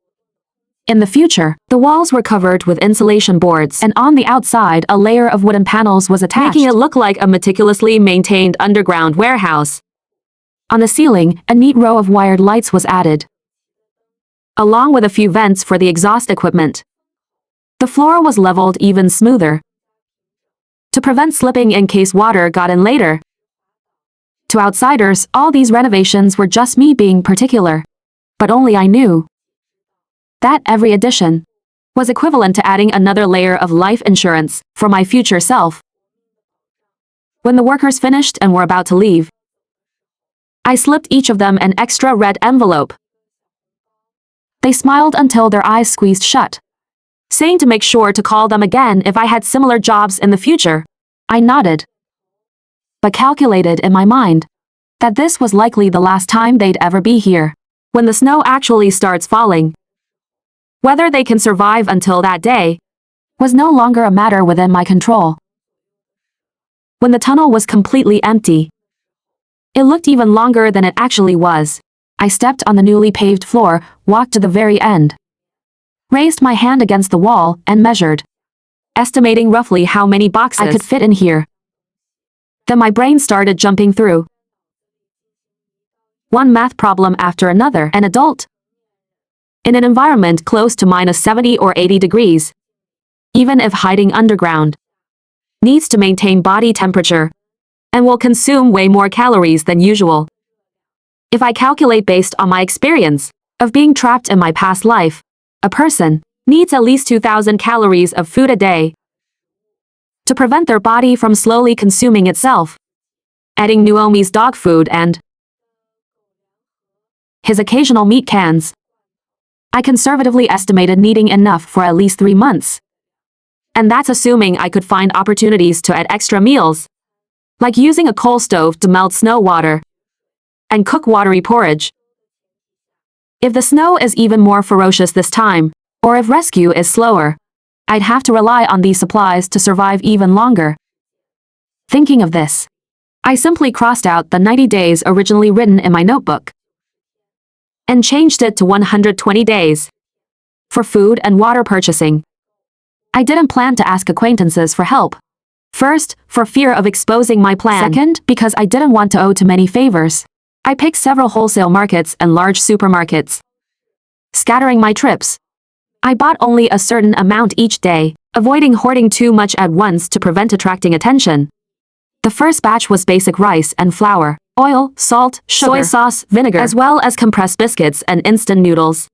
In the future, the walls were covered with insulation boards, and on the outside a layer of wooden panels was attached, making it look like a meticulously maintained underground warehouse. On the ceiling, a neat row of wired lights was added, along with a few vents for the exhaust equipment. The floor was leveled even smoother, to prevent slipping in case water got in later. To outsiders, all these renovations were just me being particular. But only I knew that every addition was equivalent to adding another layer of life insurance for my future self. When the workers finished and were about to leave, I slipped each of them an extra red envelope. They smiled until their eyes squeezed shut, saying to make sure to call them again if I had similar jobs in the future. I nodded, but calculated in my mind that this was likely the last time they'd ever be here. When the snow actually starts falling, whether they can survive until that day was no longer a matter within my control. When the tunnel was completely empty, it looked even longer than it actually was. I stepped on the newly paved floor, walked to the very end, raised my hand against the wall, and measured, estimating roughly how many boxes I could fit in here. Then my brain started jumping through one math problem after another. An adult in an environment close to -70 or 80 degrees, even if hiding underground, needs to maintain body temperature and will consume way more calories than usual. If I calculate based on my experience of being trapped in my past life, a person needs at least 2,000 calories of food a day to prevent their body from slowly consuming itself. Adding Naomi's dog food and his occasional meat cans, I conservatively estimated needing enough for at least 3 months. And that's assuming I could find opportunities to add extra meals, like using a coal stove to melt snow water and cook watery porridge. If the snow is even more ferocious this time, or if rescue is slower, I'd have to rely on these supplies to survive even longer. Thinking of this, I simply crossed out the 90 days originally written in my notebook and changed it to 120 days for food and water purchasing. I didn't plan to ask acquaintances for help. First, for fear of exposing my plan. Second, because I didn't want to owe too many favors. I picked several wholesale markets and large supermarkets, scattering my trips. I bought only a certain amount each day, avoiding hoarding too much at once to prevent attracting attention. The first batch was basic rice and flour, oil, salt, sugar, soy sauce, vinegar, as well as compressed biscuits and instant noodles.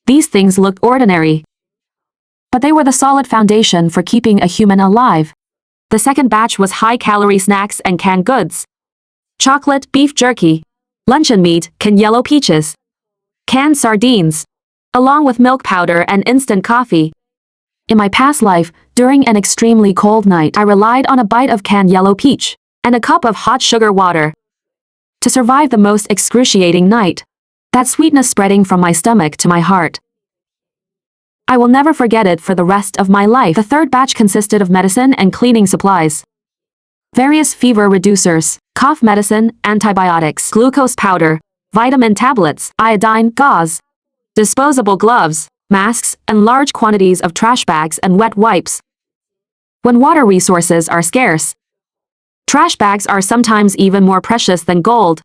These things looked ordinary, but they were the solid foundation for keeping a human alive. The second batch was high-calorie snacks and canned goods. Chocolate, beef jerky, luncheon meat, canned yellow peaches, canned sardines, along with milk powder and instant coffee. In my past life, during an extremely cold night, I relied on a bite of canned yellow peach and a cup of hot sugar water to survive the most excruciating night, that sweetness spreading from my stomach to my heart. I will never forget it for the rest of my life. The third batch consisted of medicine and cleaning supplies, various fever reducers, cough medicine, antibiotics, glucose powder, vitamin tablets, iodine, gauze, disposable gloves, masks, and large quantities of trash bags and wet wipes. When water resources are scarce, trash bags are sometimes even more precious than gold.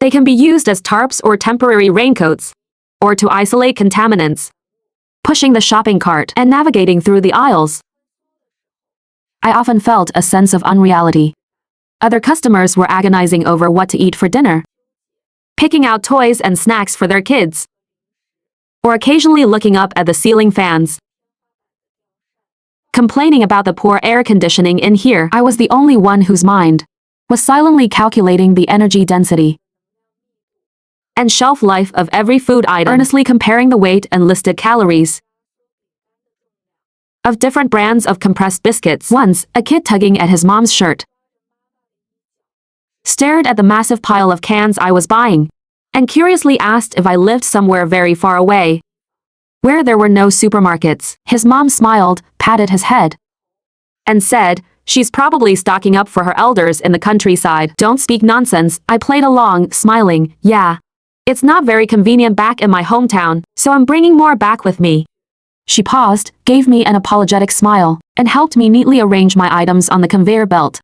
They can be used as tarps or temporary raincoats, or to isolate contaminants. Pushing the shopping cart and navigating through the aisles, I often felt a sense of unreality. Other customers were agonizing over what to eat for dinner, picking out toys and snacks for their kids, or occasionally looking up at the ceiling fans, complaining about the poor air conditioning in here. I was the only one whose mind was silently calculating the energy density and shelf life of every food item, earnestly comparing the weight and listed calories of different brands of compressed biscuits. Once, a kid tugging at his mom's shirt stared at the massive pile of cans I was buying and curiously asked if I lived somewhere very far away, where there were no supermarkets. His mom smiled, patted his head, and said, "She's probably stocking up for her elders in the countryside." "Don't speak nonsense," I played along, smiling. "Yeah. It's not very convenient back in my hometown, so I'm bringing more back with me." She paused, gave me an apologetic smile, and helped me neatly arrange my items on the conveyor belt.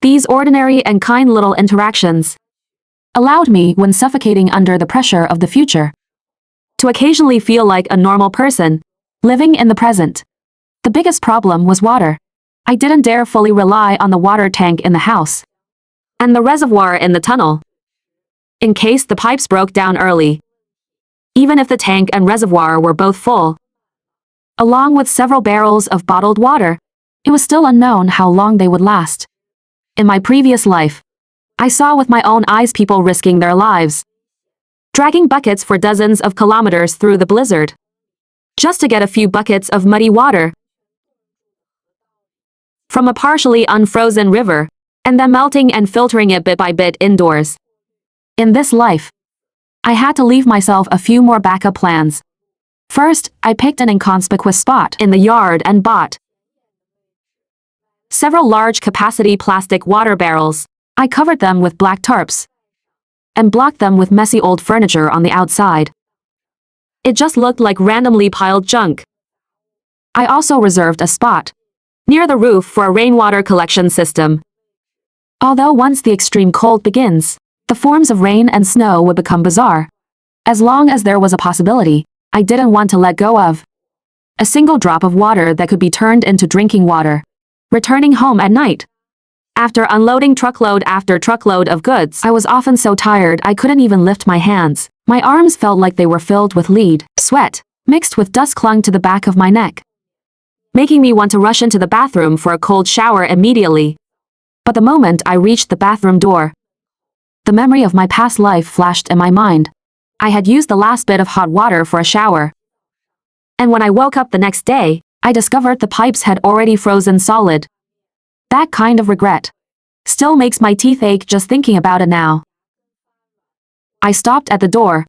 These ordinary and kind little interactions allowed me, when suffocating under the pressure of the future, to occasionally feel like a normal person, living in the present. The biggest problem was water. I didn't dare fully rely on the water tank in the house and the reservoir in the tunnel, in case the pipes broke down early. Even if the tank and reservoir were both full, along with several barrels of bottled water, it was still unknown how long they would last. In my previous life, I saw with my own eyes people risking their lives, dragging buckets for dozens of kilometers through the blizzard, just to get a few buckets of muddy water from a partially unfrozen river, and then melting and filtering it bit by bit indoors. In this life, I had to leave myself a few more backup plans. First, I picked an inconspicuous spot in the yard and bought several large-capacity plastic water barrels. I covered them with black tarps and blocked them with messy old furniture on the outside. It just looked like randomly piled junk. I also reserved a spot near the roof for a rainwater collection system. Although once the extreme cold begins, the forms of rain and snow would become bizarre. As long as there was a possibility, I didn't want to let go of a single drop of water that could be turned into drinking water. Returning home at night, after unloading truckload after truckload of goods, I was often so tired I couldn't even lift my hands. My arms felt like they were filled with lead. Sweat, mixed with dust, clung to the back of my neck, making me want to rush into the bathroom for a cold shower immediately. But the moment I reached the bathroom door, the memory of my past life flashed in my mind. I had used the last bit of hot water for a shower, and when I woke up the next day, I discovered the pipes had already frozen solid. That kind of regret still makes my teeth ache just thinking about it now. I stopped at the door,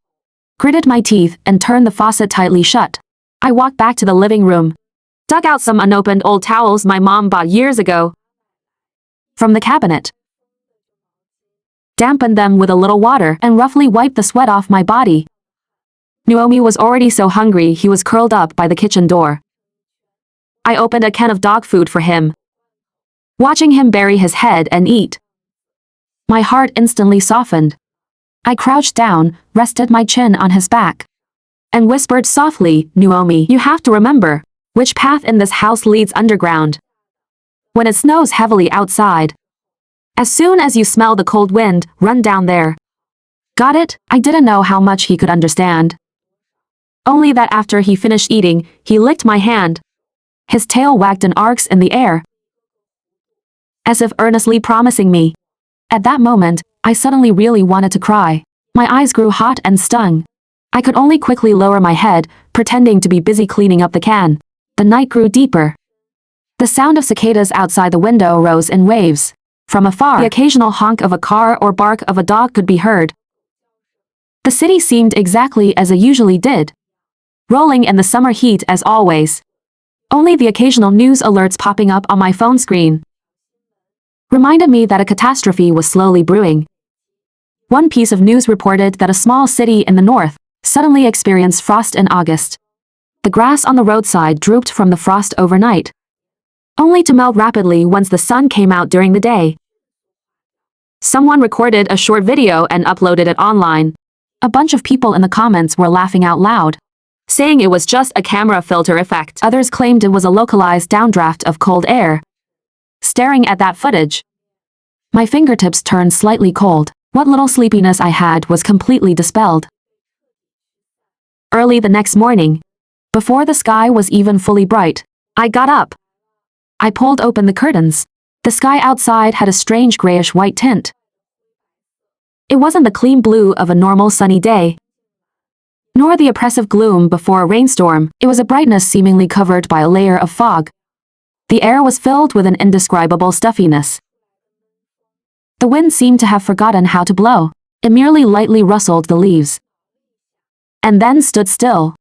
gritted my teeth, and turned the faucet tightly shut. I walked back to the living room, dug out some unopened old towels my mom bought years ago from the cabinet, dampened them with a little water, and roughly wiped the sweat off my body. Naomi was already so hungry he was curled up by the kitchen door. I opened a can of dog food for him, watching him bury his head and eat. My heart instantly softened. I crouched down, rested my chin on his back, and whispered softly, "Naomi, you have to remember, which path in this house leads underground. When it snows heavily outside, as soon as you smell the cold wind, run down there." Got it? I didn't know how much he could understand. Only that after he finished eating, he licked my hand. His tail wagged in arcs in the air, as if earnestly promising me. At that moment, I suddenly really wanted to cry. My eyes grew hot and stung. I could only quickly lower my head, pretending to be busy cleaning up the can. The night grew deeper. The sound of cicadas outside the window rose in waves. From afar, the occasional honk of a car or bark of a dog could be heard. The city seemed exactly as it usually did, rolling in the summer heat as always. Only the occasional news alerts popping up on my phone screen reminded me that a catastrophe was slowly brewing. One piece of news reported that a small city in the north suddenly experienced frost in August. The grass on the roadside drooped from the frost overnight, only to melt rapidly once the sun came out during the day. Someone recorded a short video and uploaded it online. A bunch of people in the comments were laughing out loud, saying it was just a camera filter effect. Others claimed it was a localized downdraft of cold air. Staring at that footage, my fingertips turned slightly cold. What little sleepiness I had was completely dispelled. Early the next morning, before the sky was even fully bright, I got up. I pulled open the curtains. The sky outside had a strange grayish-white tint. It wasn't the clean blue of a normal sunny day, nor the oppressive gloom before a rainstorm. It was a brightness seemingly covered by a layer of fog. The air was filled with an indescribable stuffiness. The wind seemed to have forgotten how to blow. It merely lightly rustled the leaves, and then stood still.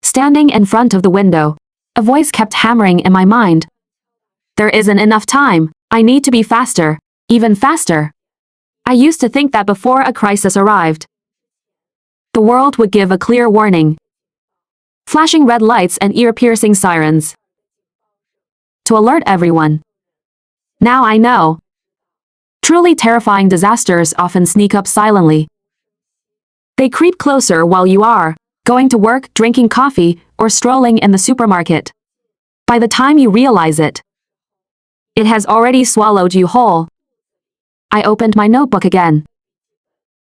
Standing in front of the window, a voice kept hammering in my mind. There isn't enough time. I need to be faster, even faster. I used to think that before a crisis arrived, the world would give a clear warning. Flashing red lights and ear-piercing sirens to alert everyone. Now I know. Truly terrifying disasters often sneak up silently. They creep closer while you are going to work, drinking coffee, or strolling in the supermarket. By the time you realize it, it has already swallowed you whole. I opened my notebook again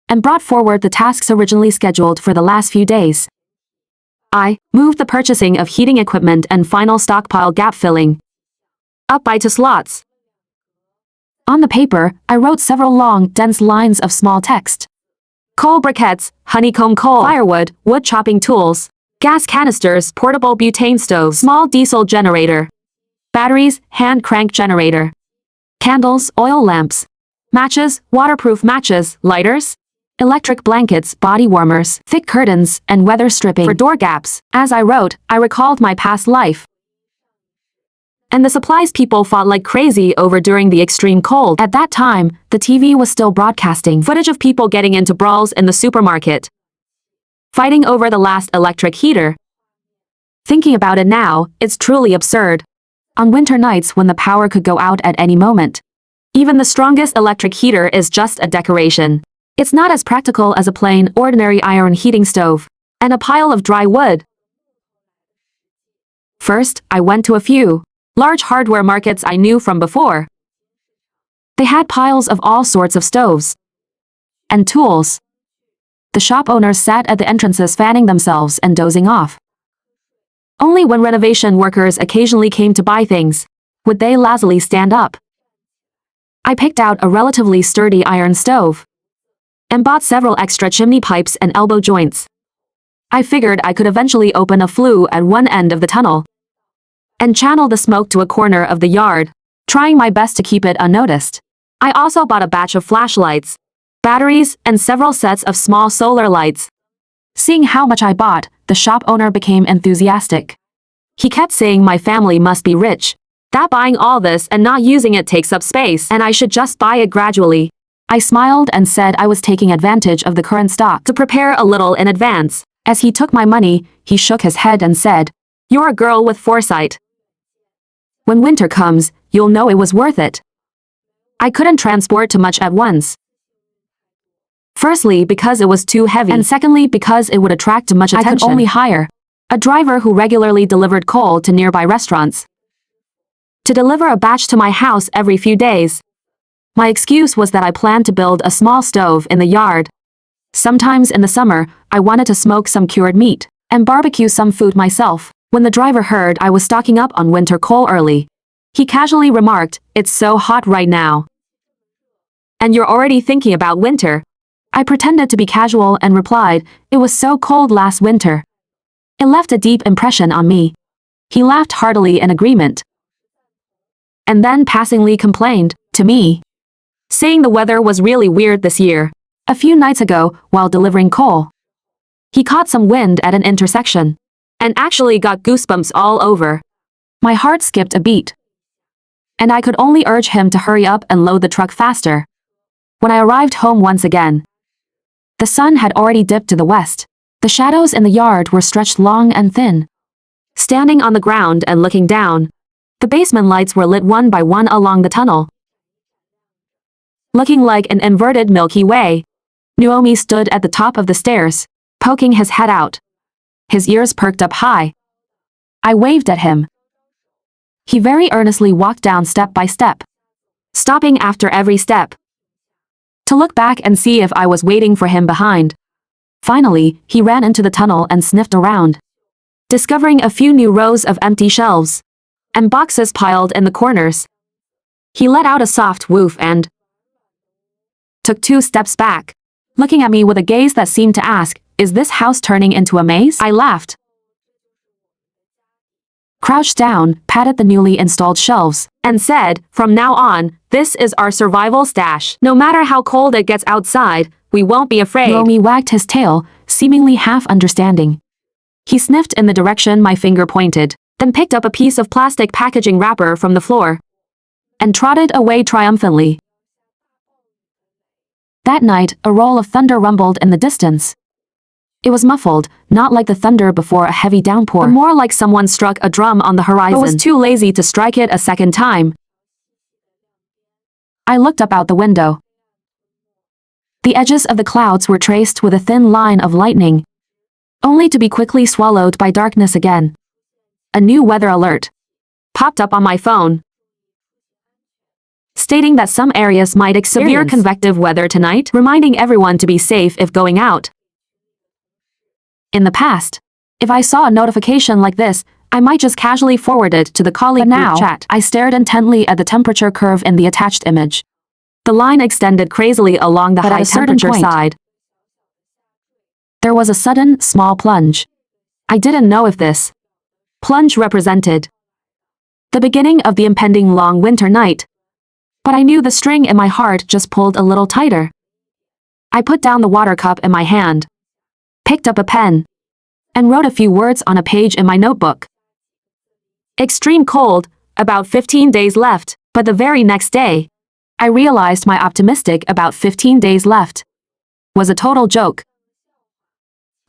and brought forward the tasks originally scheduled for the last few days. I moved the purchasing of heating equipment and final stockpile gap filling up by 2 slots. On the paper, I wrote several long, dense lines of small text. Coal briquettes, honeycomb coal, firewood, wood chopping tools, gas canisters, portable butane stove, small diesel generator, batteries, hand crank generator, candles, oil lamps, matches, waterproof matches, lighters, electric blankets, body warmers, thick curtains, and weather stripping for door gaps. As I wrote, I recalled my past life and the supplies people fought like crazy over during the extreme cold. At that time, the TV was still broadcasting footage of people getting into brawls in the supermarket, fighting over the last electric heater. Thinking about it now, it's truly absurd. On winter nights when the power could go out at any moment, even the strongest electric heater is just a decoration. It's not as practical as a plain, ordinary iron heating stove and a pile of dry wood. First, I went to a few large hardware markets I knew from before. They had piles of all sorts of stoves and tools. The shop owners sat at the entrances fanning themselves and dozing off. Only when renovation workers occasionally came to buy things would they lazily stand up. I picked out a relatively sturdy iron stove and bought several extra chimney pipes and elbow joints. I figured I could eventually open a flue at one end of the tunnel and channel the smoke to a corner of the yard, trying my best to keep it unnoticed. I also bought a batch of flashlights, batteries, and several sets of small solar lights. Seeing how much I bought, the shop owner became enthusiastic. He kept saying my family must be rich, that buying all this and not using it takes up space, and I should just buy it gradually. I smiled and said I was taking advantage of the current stock to prepare a little in advance. As he took my money, he shook his head and said, "You're a girl with foresight. When winter comes, you'll know it was worth it." I couldn't transport too much at once. Firstly, because it was too heavy, and secondly, because it would attract too much attention. I could only hire a driver who regularly delivered coal to nearby restaurants to deliver a batch to my house every few days. My excuse was that I planned to build a small stove in the yard. Sometimes in the summer, I wanted to smoke some cured meat and barbecue some food myself. When the driver heard I was stocking up on winter coal early, he casually remarked, "It's so hot right now. And you're already thinking about winter." I pretended to be casual and replied, "It was so cold last winter." It left a deep impression on me. He laughed heartily in agreement, and then passingly complained to me, saying the weather was really weird this year. A few nights ago, while delivering coal, he caught some wind at an intersection and actually got goosebumps all over. My heart skipped a beat, and I could only urge him to hurry up and load the truck faster. When I arrived home once again, the sun had already dipped to the west. The shadows in the yard were stretched long and thin. Standing on the ground and looking down, the basement lights were lit one by one along the tunnel, looking like an inverted Milky Way. Nuomi stood at the top of the stairs, poking his head out, his ears perked up high. I waved at him. He very earnestly walked down step by step, stopping after every step to look back and see if I was waiting for him behind. Finally, he ran into the tunnel and sniffed around, discovering a few new rows of empty shelves and boxes piled in the corners. He let out a soft woof and took 2 steps back, looking at me with a gaze that seemed to ask, "Is this house turning into a maze?" I laughed, crouched down, patted the newly installed shelves, and said, "From now on, this is our survival stash. No matter how cold it gets outside, we won't be afraid." Romy wagged his tail, seemingly half understanding. He sniffed in the direction my finger pointed, then picked up a piece of plastic packaging wrapper from the floor and trotted away triumphantly. That night, a roll of thunder rumbled in the distance. It was muffled, not like the thunder before a heavy downpour, but more like someone struck a drum on the horizon. I was too lazy to strike it a second time. I looked up out the window. The edges of the clouds were traced with a thin line of lightning, only to be quickly swallowed by darkness again. A new weather alert popped up on my phone, stating that some areas might experience severe convective weather tonight, reminding everyone to be safe if going out. In the past, if I saw a notification like this, I might just casually forward it to the colleague group chat. I stared intently at the temperature curve in the attached image. The line extended crazily along the high temperature side. There was a sudden, small plunge. I didn't know if this plunge represented the beginning of the impending long winter night, but I knew the string in my heart just pulled a little tighter. I put down the water cup in my hand, picked up a pen, and wrote a few words on a page in my notebook. Extreme cold, about 15 days left, but the very next day, I realized my optimistic about 15 days left was a total joke.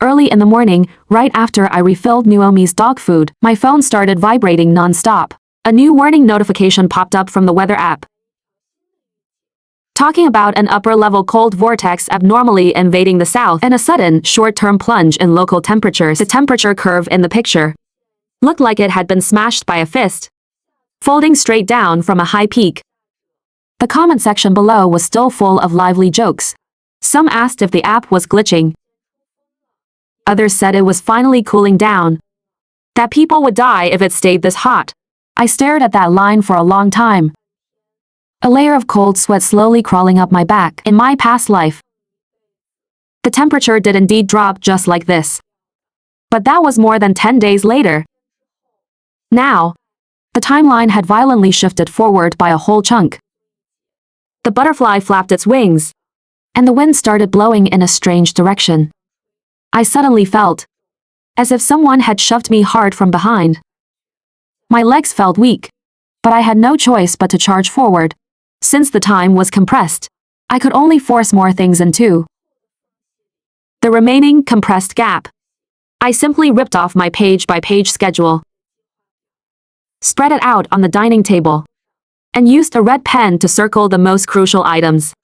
Early in the morning, right after I refilled Nuomi's dog food, my phone started vibrating non-stop. A new warning notification popped up from the weather app, talking about an upper-level cold vortex abnormally invading the south and a sudden, short-term plunge in local temperatures. The temperature curve in the picture looked like it had been smashed by a fist, folding straight down from a high peak. The comment section below was still full of lively jokes. Some asked if the app was glitching. Others said it was finally cooling down, that people would die if it stayed this hot. I stared at that line for a long time, a layer of cold sweat slowly crawling up my back. In my past life, the temperature did indeed drop just like this. But that was more than 10 days later. Now, the timeline had violently shifted forward by a whole chunk. The butterfly flapped its wings, and the wind started blowing in a strange direction. I suddenly felt as if someone had shoved me hard from behind. My legs felt weak, but I had no choice but to charge forward. Since the time was compressed, I could only force more things into the remaining compressed gap. I simply ripped off my page-by-page schedule, spread it out on the dining table, and used a red pen to circle the most crucial items.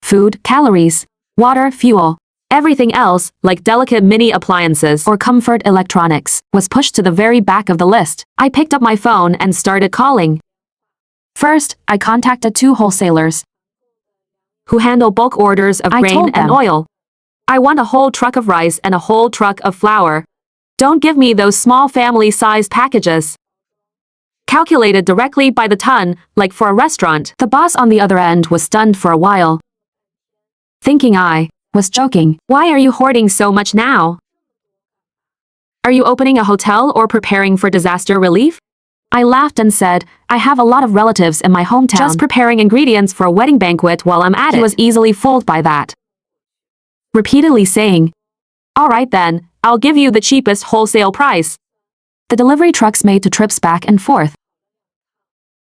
Food, calories, water, fuel. Everything else, like delicate mini appliances or comfort electronics, was pushed to the very back of the list. I picked up my phone and started calling. First, I contacted 2 wholesalers who handle bulk orders of grain and oil. I want a whole truck of rice and a whole truck of flour. Don't give me those small family-sized packages. Calculated directly by the ton, like for a restaurant. The boss on the other end was stunned for a while, thinking I was joking. Why are you hoarding so much now? Are you opening a hotel or preparing for disaster relief? I laughed and said, I have a lot of relatives in my hometown. Just preparing ingredients for a wedding banquet while I'm at it. He was easily fooled by that, repeatedly saying, all right then, I'll give you the cheapest wholesale price. The delivery trucks made 2 trips back and forth,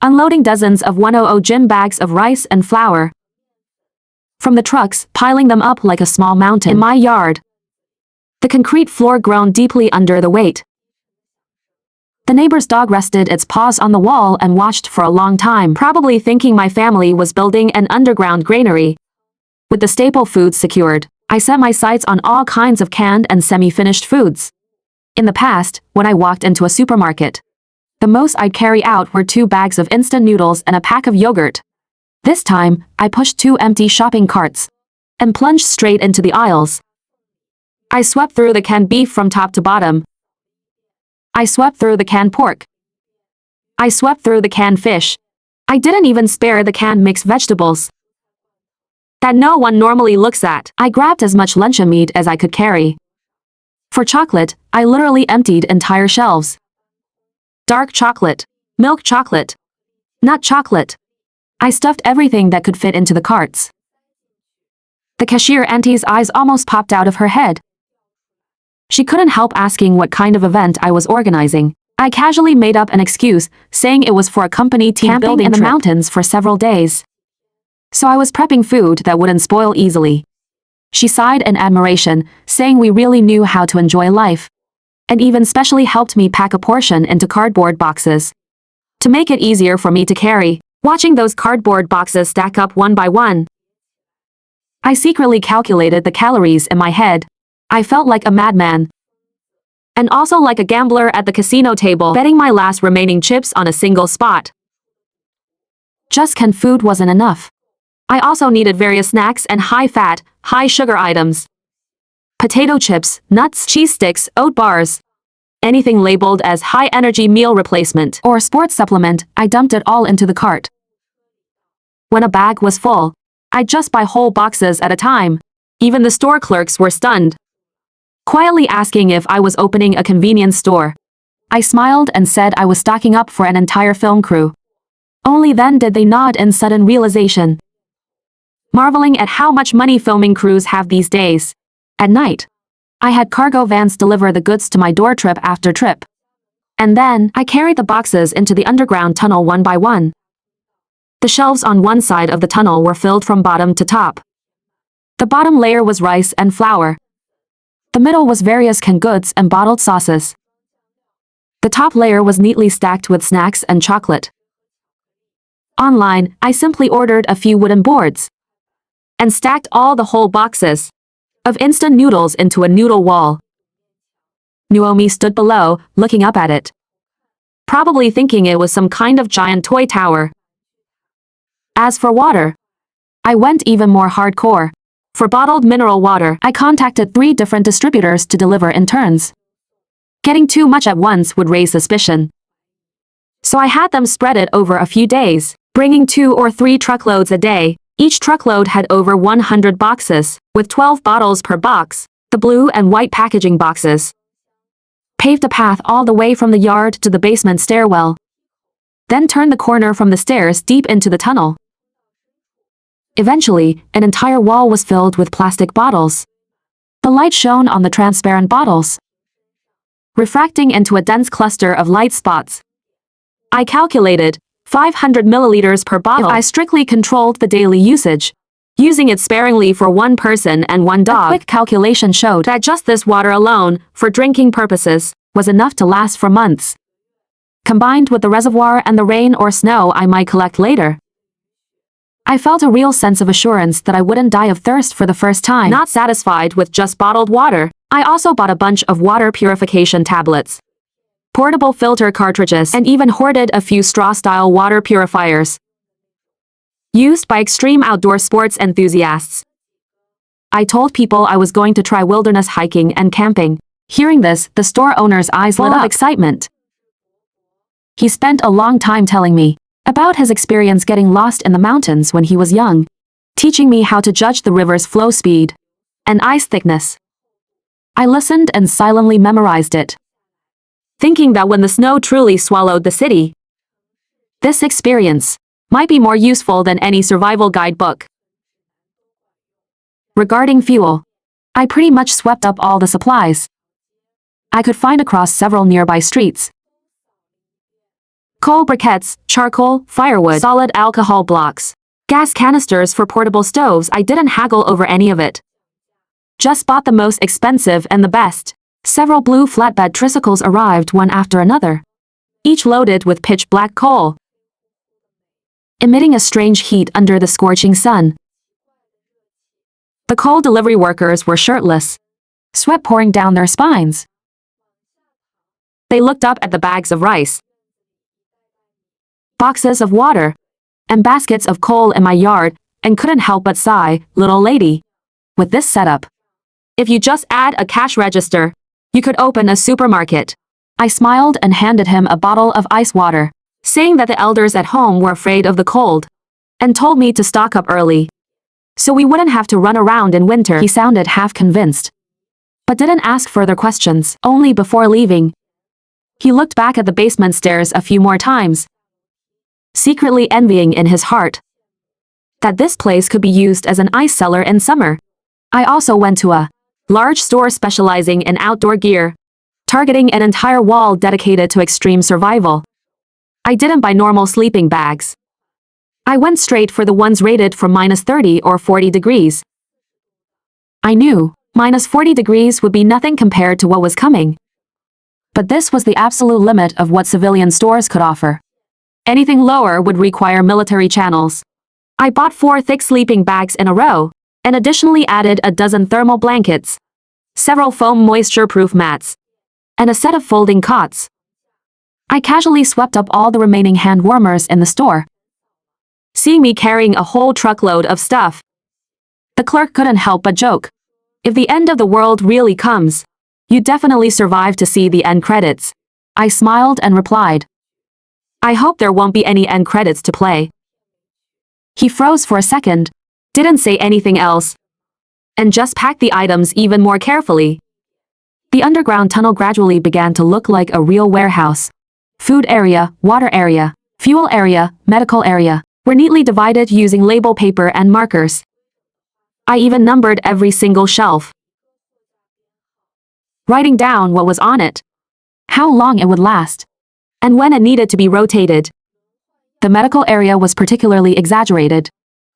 unloading dozens of 100 gym bags of rice and flour from the trucks, piling them up like a small mountain. In my yard, the concrete floor groaned deeply under the weight. The neighbor's dog rested its paws on the wall and watched for a long time, probably thinking my family was building an underground granary. With the staple foods secured, I set my sights on all kinds of canned and semi-finished foods. In the past, when I walked into a supermarket, the most I'd carry out were 2 bags of instant noodles and a pack of yogurt. This time, I pushed 2 empty shopping carts and plunged straight into the aisles. I swept through the canned beef from top to bottom. I swept through the canned pork. I swept through the canned fish. I didn't even spare the canned mixed vegetables that no one normally looks at. I grabbed as much luncheon meat as I could carry. For chocolate, I literally emptied entire shelves. Dark chocolate, milk chocolate, nut chocolate. I stuffed everything that could fit into the carts. The cashier auntie's eyes almost popped out of her head. She couldn't help asking what kind of event I was organizing. I casually made up an excuse, saying it was for a company team building in the mountains for several days. So I was prepping food that wouldn't spoil easily. She sighed in admiration, saying we really knew how to enjoy life, and even specially helped me pack a portion into cardboard boxes to make it easier for me to carry. Watching those cardboard boxes stack up one by one, I secretly calculated the calories in my head. I felt like a madman, and also like a gambler at the casino table, betting my last remaining chips on a single spot. Just canned food wasn't enough. I also needed various snacks and high-fat, high-sugar items. Potato chips, nuts, cheese sticks, oat bars. Anything labeled as high-energy meal replacement or sports supplement, I dumped it all into the cart. When a bag was full, I'd just buy whole boxes at a time. Even the store clerks were stunned, quietly asking if I was opening a convenience store. I smiled and said I was stocking up for an entire film crew. Only then did they nod in sudden realization, marveling at how much money filming crews have these days. At night, I had cargo vans deliver the goods to my door trip after trip. And then, I carried the boxes into the underground tunnel one by one. The shelves on one side of the tunnel were filled from bottom to top. The bottom layer was rice and flour. The middle was various canned goods and bottled sauces. The top layer was neatly stacked with snacks and chocolate. Online, I simply ordered a few wooden boards and stacked all the whole boxes of instant noodles into a noodle wall. Naomi stood below, looking up at it, probably thinking it was some kind of giant toy tower. As for water, I went even more hardcore. For bottled mineral water, I contacted 3 different distributors to deliver in turns. Getting too much at once would raise suspicion, so I had them spread it over a few days, bringing 2 or 3 truckloads a day. Each truckload had over 100 boxes, with 12 bottles per box. The blue and white packaging boxes paved a path all the way from the yard to the basement stairwell, then turned the corner from the stairs deep into the tunnel. Eventually, an entire wall was filled with plastic bottles. The light shone on the transparent bottles, refracting into a dense cluster of light spots. I calculated 500 milliliters per bottle if I strictly controlled the daily usage, using it sparingly for 1 person and 1 dog. A quick calculation showed that just this water alone, for drinking purposes, was enough to last for months. combined with the reservoir and the rain or snow I might collect later. I felt a real sense of assurance that I wouldn't die of thirst for the first time. Not satisfied with just bottled water, I also bought a bunch of water purification tablets, portable filter cartridges, and even hoarded a few straw-style water purifiers used by extreme outdoor sports enthusiasts. I told people I was going to try wilderness hiking and camping. Hearing this, the store owner's eyes lit up with excitement. He spent a long time telling me about his experience getting lost in the mountains when he was young, teaching me how to judge the river's flow speed and ice thickness. I listened and silently memorized it, thinking that when the snow truly swallowed the city, this experience might be more useful than any survival guidebook. Regarding fuel, I pretty much swept up all the supplies I could find across several nearby streets. Coal briquettes, charcoal, firewood, solid alcohol blocks, gas canisters for portable stoves. I didn't haggle over any of it. Just bought the most expensive and the best. Several blue flatbed tricycles arrived one after another, each loaded with pitch black coal, emitting a strange heat under the scorching sun. The coal delivery workers were shirtless, sweat pouring down their spines. They looked up at the bags of rice, boxes of water, and baskets of coal in my yard and couldn't help but sigh, "Little lady, with this setup, if you just add a cash register, you could open a supermarket." I smiled and handed him a bottle of ice water, saying that the elders at home were afraid of the cold and told me to stock up early so we wouldn't have to run around in winter. He sounded half convinced, but didn't ask further questions. Only before leaving, he looked back at the basement stairs a few more times, secretly envying in his heart that this place could be used as an ice cellar in summer. I also went to a large store specializing in outdoor gear, targeting an entire wall dedicated to extreme survival. I didn't buy normal sleeping bags. I went straight for the ones rated for -30 or 40 degrees. I knew -40 degrees would be nothing compared to what was coming, but this was the absolute limit of what civilian stores could offer. Anything lower would require military channels. I bought 4 thick sleeping bags in a row, and additionally added a dozen thermal blankets, several foam moisture-proof mats, and a set of folding cots. I casually swept up all the remaining hand warmers in the store. Seeing me carrying a whole truckload of stuff, the clerk couldn't help but joke, "If the end of the world really comes, you definitely survive to see the end credits." I smiled and replied, "I hope there won't be any end credits to play." He froze for a second, didn't say anything else, and just packed the items even more carefully. The underground tunnel gradually began to look like a real warehouse. Food area, water area, fuel area, medical area were neatly divided using label paper and markers. I even numbered every single shelf, writing down what was on it, how long it would last, and when it needed to be rotated. The medical area was particularly exaggerated.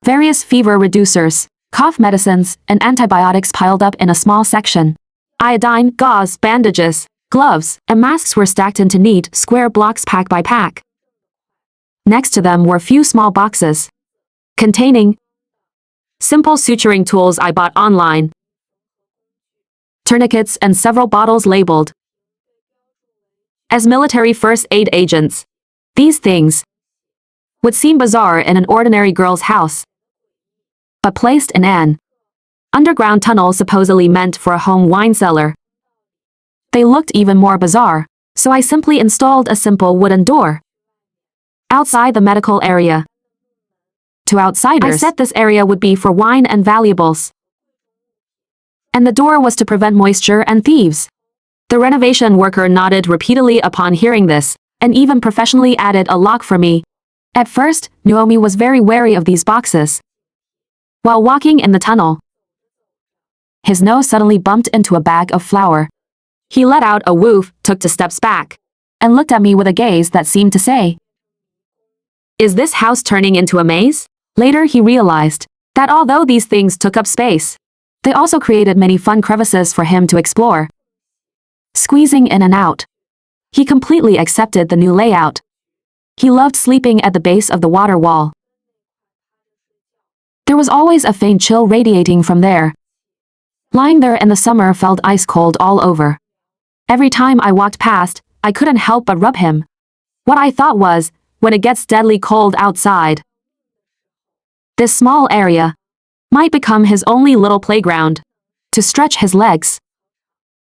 Various fever reducers, cough medicines, and antibiotics piled up in a small section. Iodine, gauze, bandages, gloves, and masks were stacked into neat, square blocks pack by pack. Next to them were a few small boxes containing simple suturing tools I bought online, tourniquets, and several bottles labeled as military first aid agents. These things would seem bizarre in an ordinary girl's house, but placed in an underground tunnel supposedly meant for a home wine cellar, they looked even more bizarre, so I simply installed a simple wooden door outside the medical area. To outsiders, I said this area would be for wine and valuables, and the door was to prevent moisture and thieves. The renovation worker nodded repeatedly upon hearing this, and even professionally added a lock for me. At first, Naomi was very wary of these boxes. While walking in the tunnel, his nose suddenly bumped into a bag of flour. He let out a woof, took 2 steps back, and looked at me with a gaze that seemed to say, "Is this house turning into a maze?" Later he realized that although these things took up space, they also created many fun crevices for him to explore, squeezing in and out. He completely accepted the new layout. He loved sleeping at the base of the water wall. There was always a faint chill radiating from there. Lying there in the summer felt ice cold all over. Every time I walked past, I couldn't help but rub him. What I thought was, when it gets deadly cold outside, this small area might become his only little playground to stretch his legs.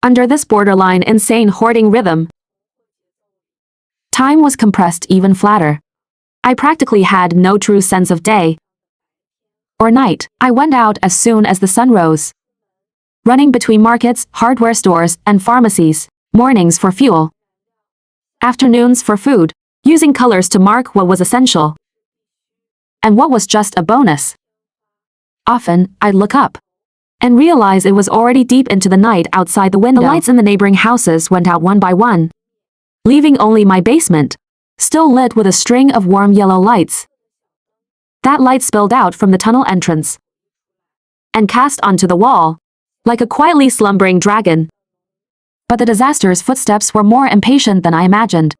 Under this borderline insane hoarding rhythm, time was compressed even flatter. I practically had no true sense of day or night. I went out as soon as the sun rose, running between markets, hardware stores, and pharmacies, mornings for fuel, afternoons for food, using colors to mark what was essential and what was just a bonus. Often, I'd look up and realize it was already deep into the night outside the window. The lights in the neighboring houses went out one by one, leaving only my basement, still lit with a string of warm yellow lights. That light spilled out from the tunnel entrance and cast onto the wall, like a quietly slumbering dragon. But the disaster's footsteps were more impatient than I imagined.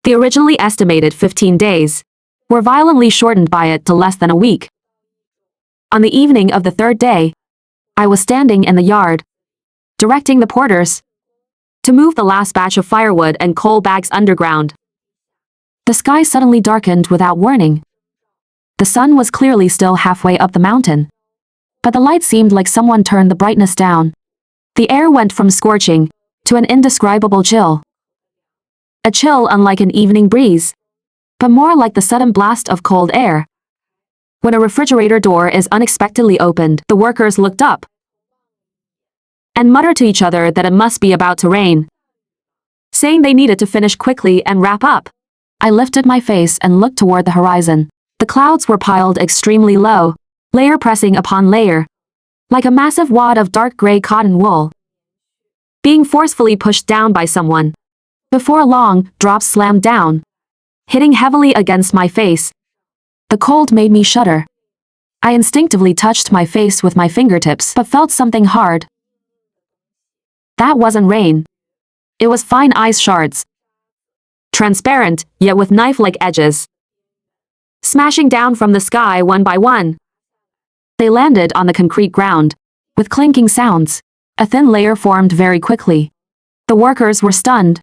The originally estimated 15 days were violently shortened by it to less than a week. On the evening of the third day, I was standing in the yard, directing the porters to move the last batch of firewood and coal bags underground. The sky suddenly darkened without warning. The sun was clearly still halfway up the mountain, but the light seemed like someone turned the brightness down. The air went from scorching to an indescribable chill. A chill unlike an evening breeze, but more like the sudden blast of cold air. When a refrigerator door is unexpectedly opened, the workers looked up and muttered to each other that it must be about to rain, saying they needed to finish quickly and wrap up. I lifted my face and looked toward the horizon. The clouds were piled extremely low, layer pressing upon layer, like a massive wad of dark gray cotton wool, being forcefully pushed down by someone. Before long, drops slammed down, hitting heavily against my face. The cold made me shudder. I instinctively touched my face with my fingertips but felt something hard. That wasn't rain. It was fine ice shards. Transparent, yet with knife-like edges, smashing down from the sky one by one. They landed on the concrete ground, with clinking sounds. A thin layer formed very quickly. The workers were stunned.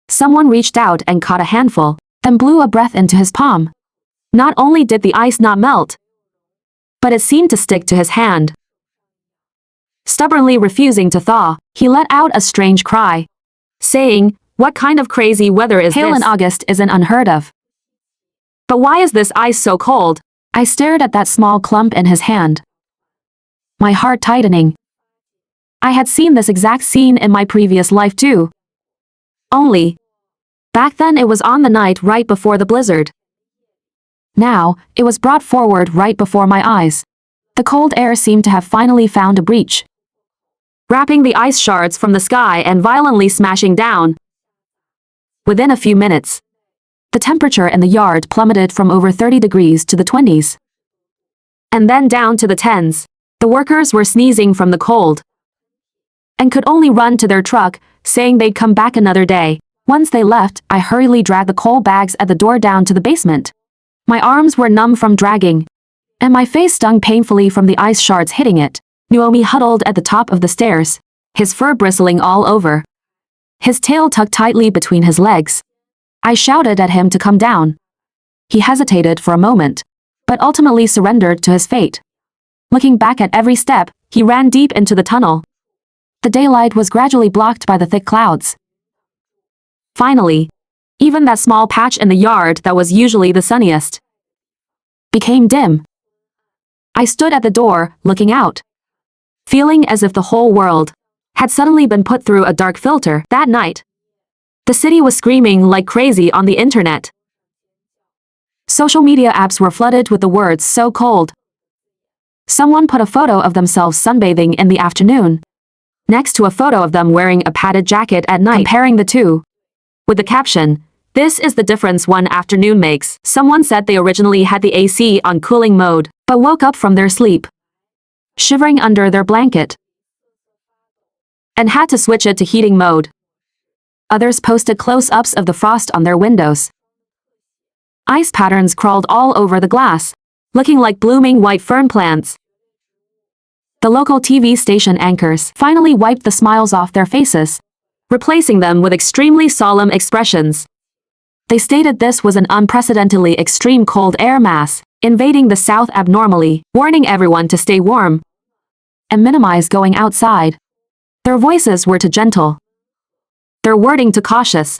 Someone reached out and caught a handful, then blew a breath into his palm. Not only did the ice not melt, but it seemed to stick to his hand. Stubbornly refusing to thaw, he let out a strange cry, saying, "What kind of crazy weather is this? Hail in August isn't unheard of. But why is this ice so cold?" I stared at that small clump in his hand, my heart tightening. I had seen this exact scene in my previous life too. Only, back then it was on the night right before the blizzard. Now, it was brought forward right before my eyes. The cold air seemed to have finally found a breach, wrapping the ice shards from the sky and violently smashing down. Within a few minutes, the temperature in the yard plummeted from over 30 degrees to the 20s. And then down to the 10s. The workers were sneezing from the cold and could only run to their truck, saying they'd come back another day. Once they left, I hurriedly dragged the coal bags at the door down to the basement. My arms were numb from dragging, and my face stung painfully from the ice shards hitting it. Naomi huddled at the top of the stairs, his fur bristling all over, his tail tucked tightly between his legs. I shouted at him to come down. He hesitated for a moment, but ultimately surrendered to his fate. Looking back at every step, he ran deep into the tunnel. The daylight was gradually blocked by the thick clouds. Finally, even that small patch in the yard that was usually the sunniest became dim. I stood at the door, looking out, feeling as if the whole world had suddenly been put through a dark filter. That night, the city was screaming like crazy on the internet. Social media apps were flooded with the words "so cold." Someone put a photo of themselves sunbathing in the afternoon, next to a photo of them wearing a padded jacket at night, comparing the two, with the caption, "This is the difference one afternoon makes." Someone said they originally had the AC on cooling mode, but woke up from their sleep, shivering under their blanket, and had to switch it to heating mode. Others posted close-ups of the frost on their windows. Ice patterns crawled all over the glass, looking like blooming white fern plants. The local TV station anchors finally wiped the smiles off their faces, replacing them with extremely solemn expressions. They stated this was an unprecedentedly extreme cold air mass, invading the south abnormally, warning everyone to stay warm and minimize going outside. Their voices were too gentle. Their wording too cautious.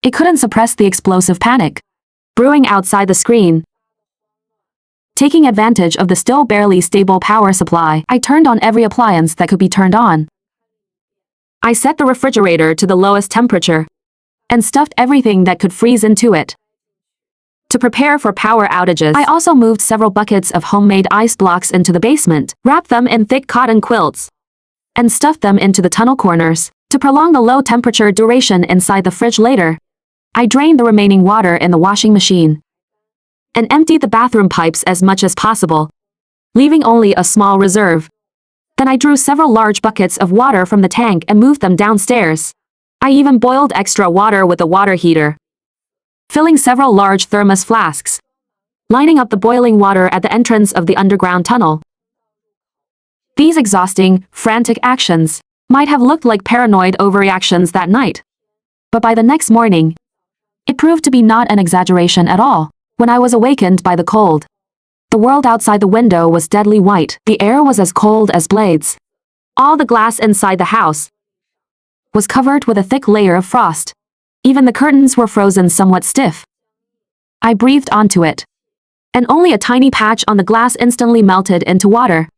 It couldn't suppress the explosive panic brewing outside the screen. Taking advantage of the still barely stable power supply, I turned on every appliance that could be turned on. I set the refrigerator to the lowest temperature and stuffed everything that could freeze into it. To prepare for power outages, I also moved several buckets of homemade ice blocks into the basement, wrapped them in thick cotton quilts, and stuffed them into the tunnel corners. To prolong the low temperature duration inside the fridge later, I drained the remaining water in the washing machine and emptied the bathroom pipes as much as possible, leaving only a small reserve. Then I drew several large buckets of water from the tank and moved them downstairs. I even boiled extra water with the water heater, filling several large thermos flasks, lining up the boiling water at the entrance of the underground tunnel. These exhausting, frantic actions might have looked like paranoid overreactions that night, but by the next morning, it proved to be not an exaggeration at all. When I was awakened by the cold, the world outside the window was deadly white. The air was as cold as blades. All the glass inside the house was covered with a thick layer of frost. Even the curtains were frozen somewhat stiff. I breathed onto it, and only a tiny patch on the glass instantly melted into water,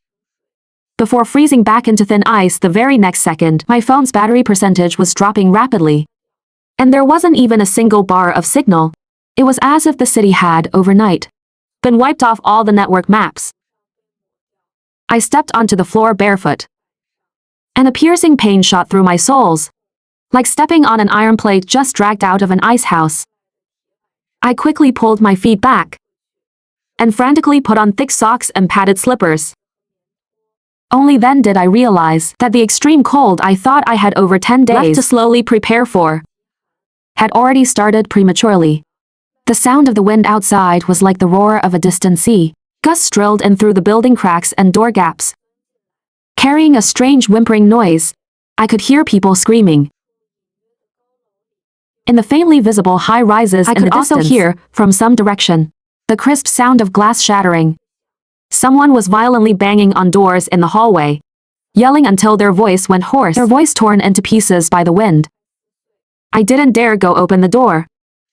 before freezing back into thin ice the very next second. My phone's battery percentage was dropping rapidly, and there wasn't even a single bar of signal. It was as if the city had, overnight, been wiped off all the network maps. I stepped onto the floor barefoot, and a piercing pain shot through my soles, like stepping on an iron plate just dragged out of an ice house. I quickly pulled my feet back and frantically put on thick socks and padded slippers. Only then did I realize that the extreme cold I thought I had over 10 days left to slowly prepare for had already started prematurely. The sound of the wind outside was like the roar of a distant sea. Gusts drilled in through the building cracks and door gaps, carrying a strange whimpering noise. I could hear people screaming. In the faintly visible high rises I could also hear, from some direction, the crisp sound of glass shattering. Someone was violently banging on doors in the hallway, yelling until their voice went hoarse, their voice torn into pieces by the wind. I didn't dare go open the door.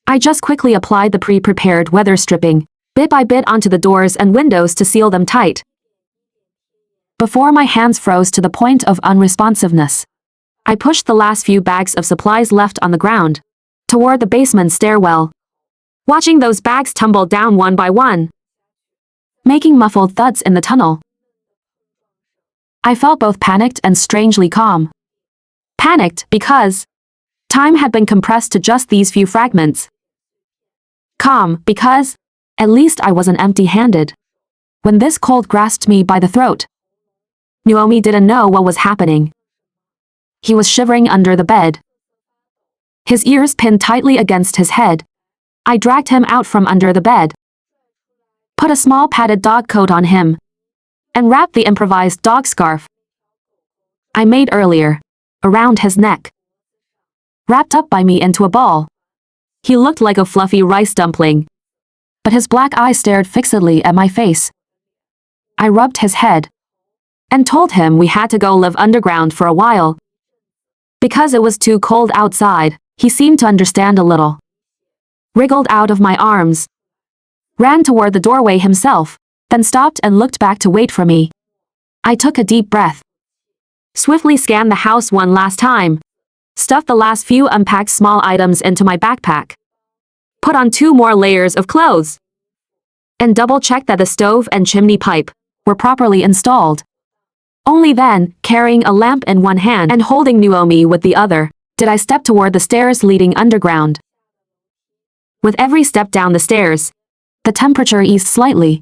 I just quickly applied the pre-prepared weather stripping, bit by bit onto the doors and windows to seal them tight. Before my hands froze to the point of unresponsiveness, I pushed the last few bags of supplies left on the ground toward the basement stairwell, watching those bags tumble down one by one, making muffled thuds in the tunnel. I felt both panicked and strangely calm. Panicked because time had been compressed to just these few fragments. Calm because, at least I wasn't empty-handed. When this cold grasped me by the throat, Nuomi didn't know what was happening. He was shivering under the bed, his ears pinned tightly against his head. I dragged him out from under the bed, put a small padded dog coat on him, and wrapped the improvised dog scarf I made earlier around his neck. Wrapped up by me into a ball. He looked like a fluffy rice dumpling, but his black eyes stared fixedly at my face. I rubbed his head and told him we had to go live underground for a while. Because it was too cold outside, he seemed to understand a little. Wriggled out of my arms, ran toward the doorway himself, then stopped and looked back to wait for me. I took a deep breath, swiftly scanned the house one last time, stuffed the last few unpacked small items into my backpack, put on 2 more layers of clothes, and double-checked that the stove and chimney pipe were properly installed. Only then, carrying a lamp in one hand and holding Nuomi with the other, did I step toward the stairs leading underground. With every step down the stairs, the temperature eased slightly,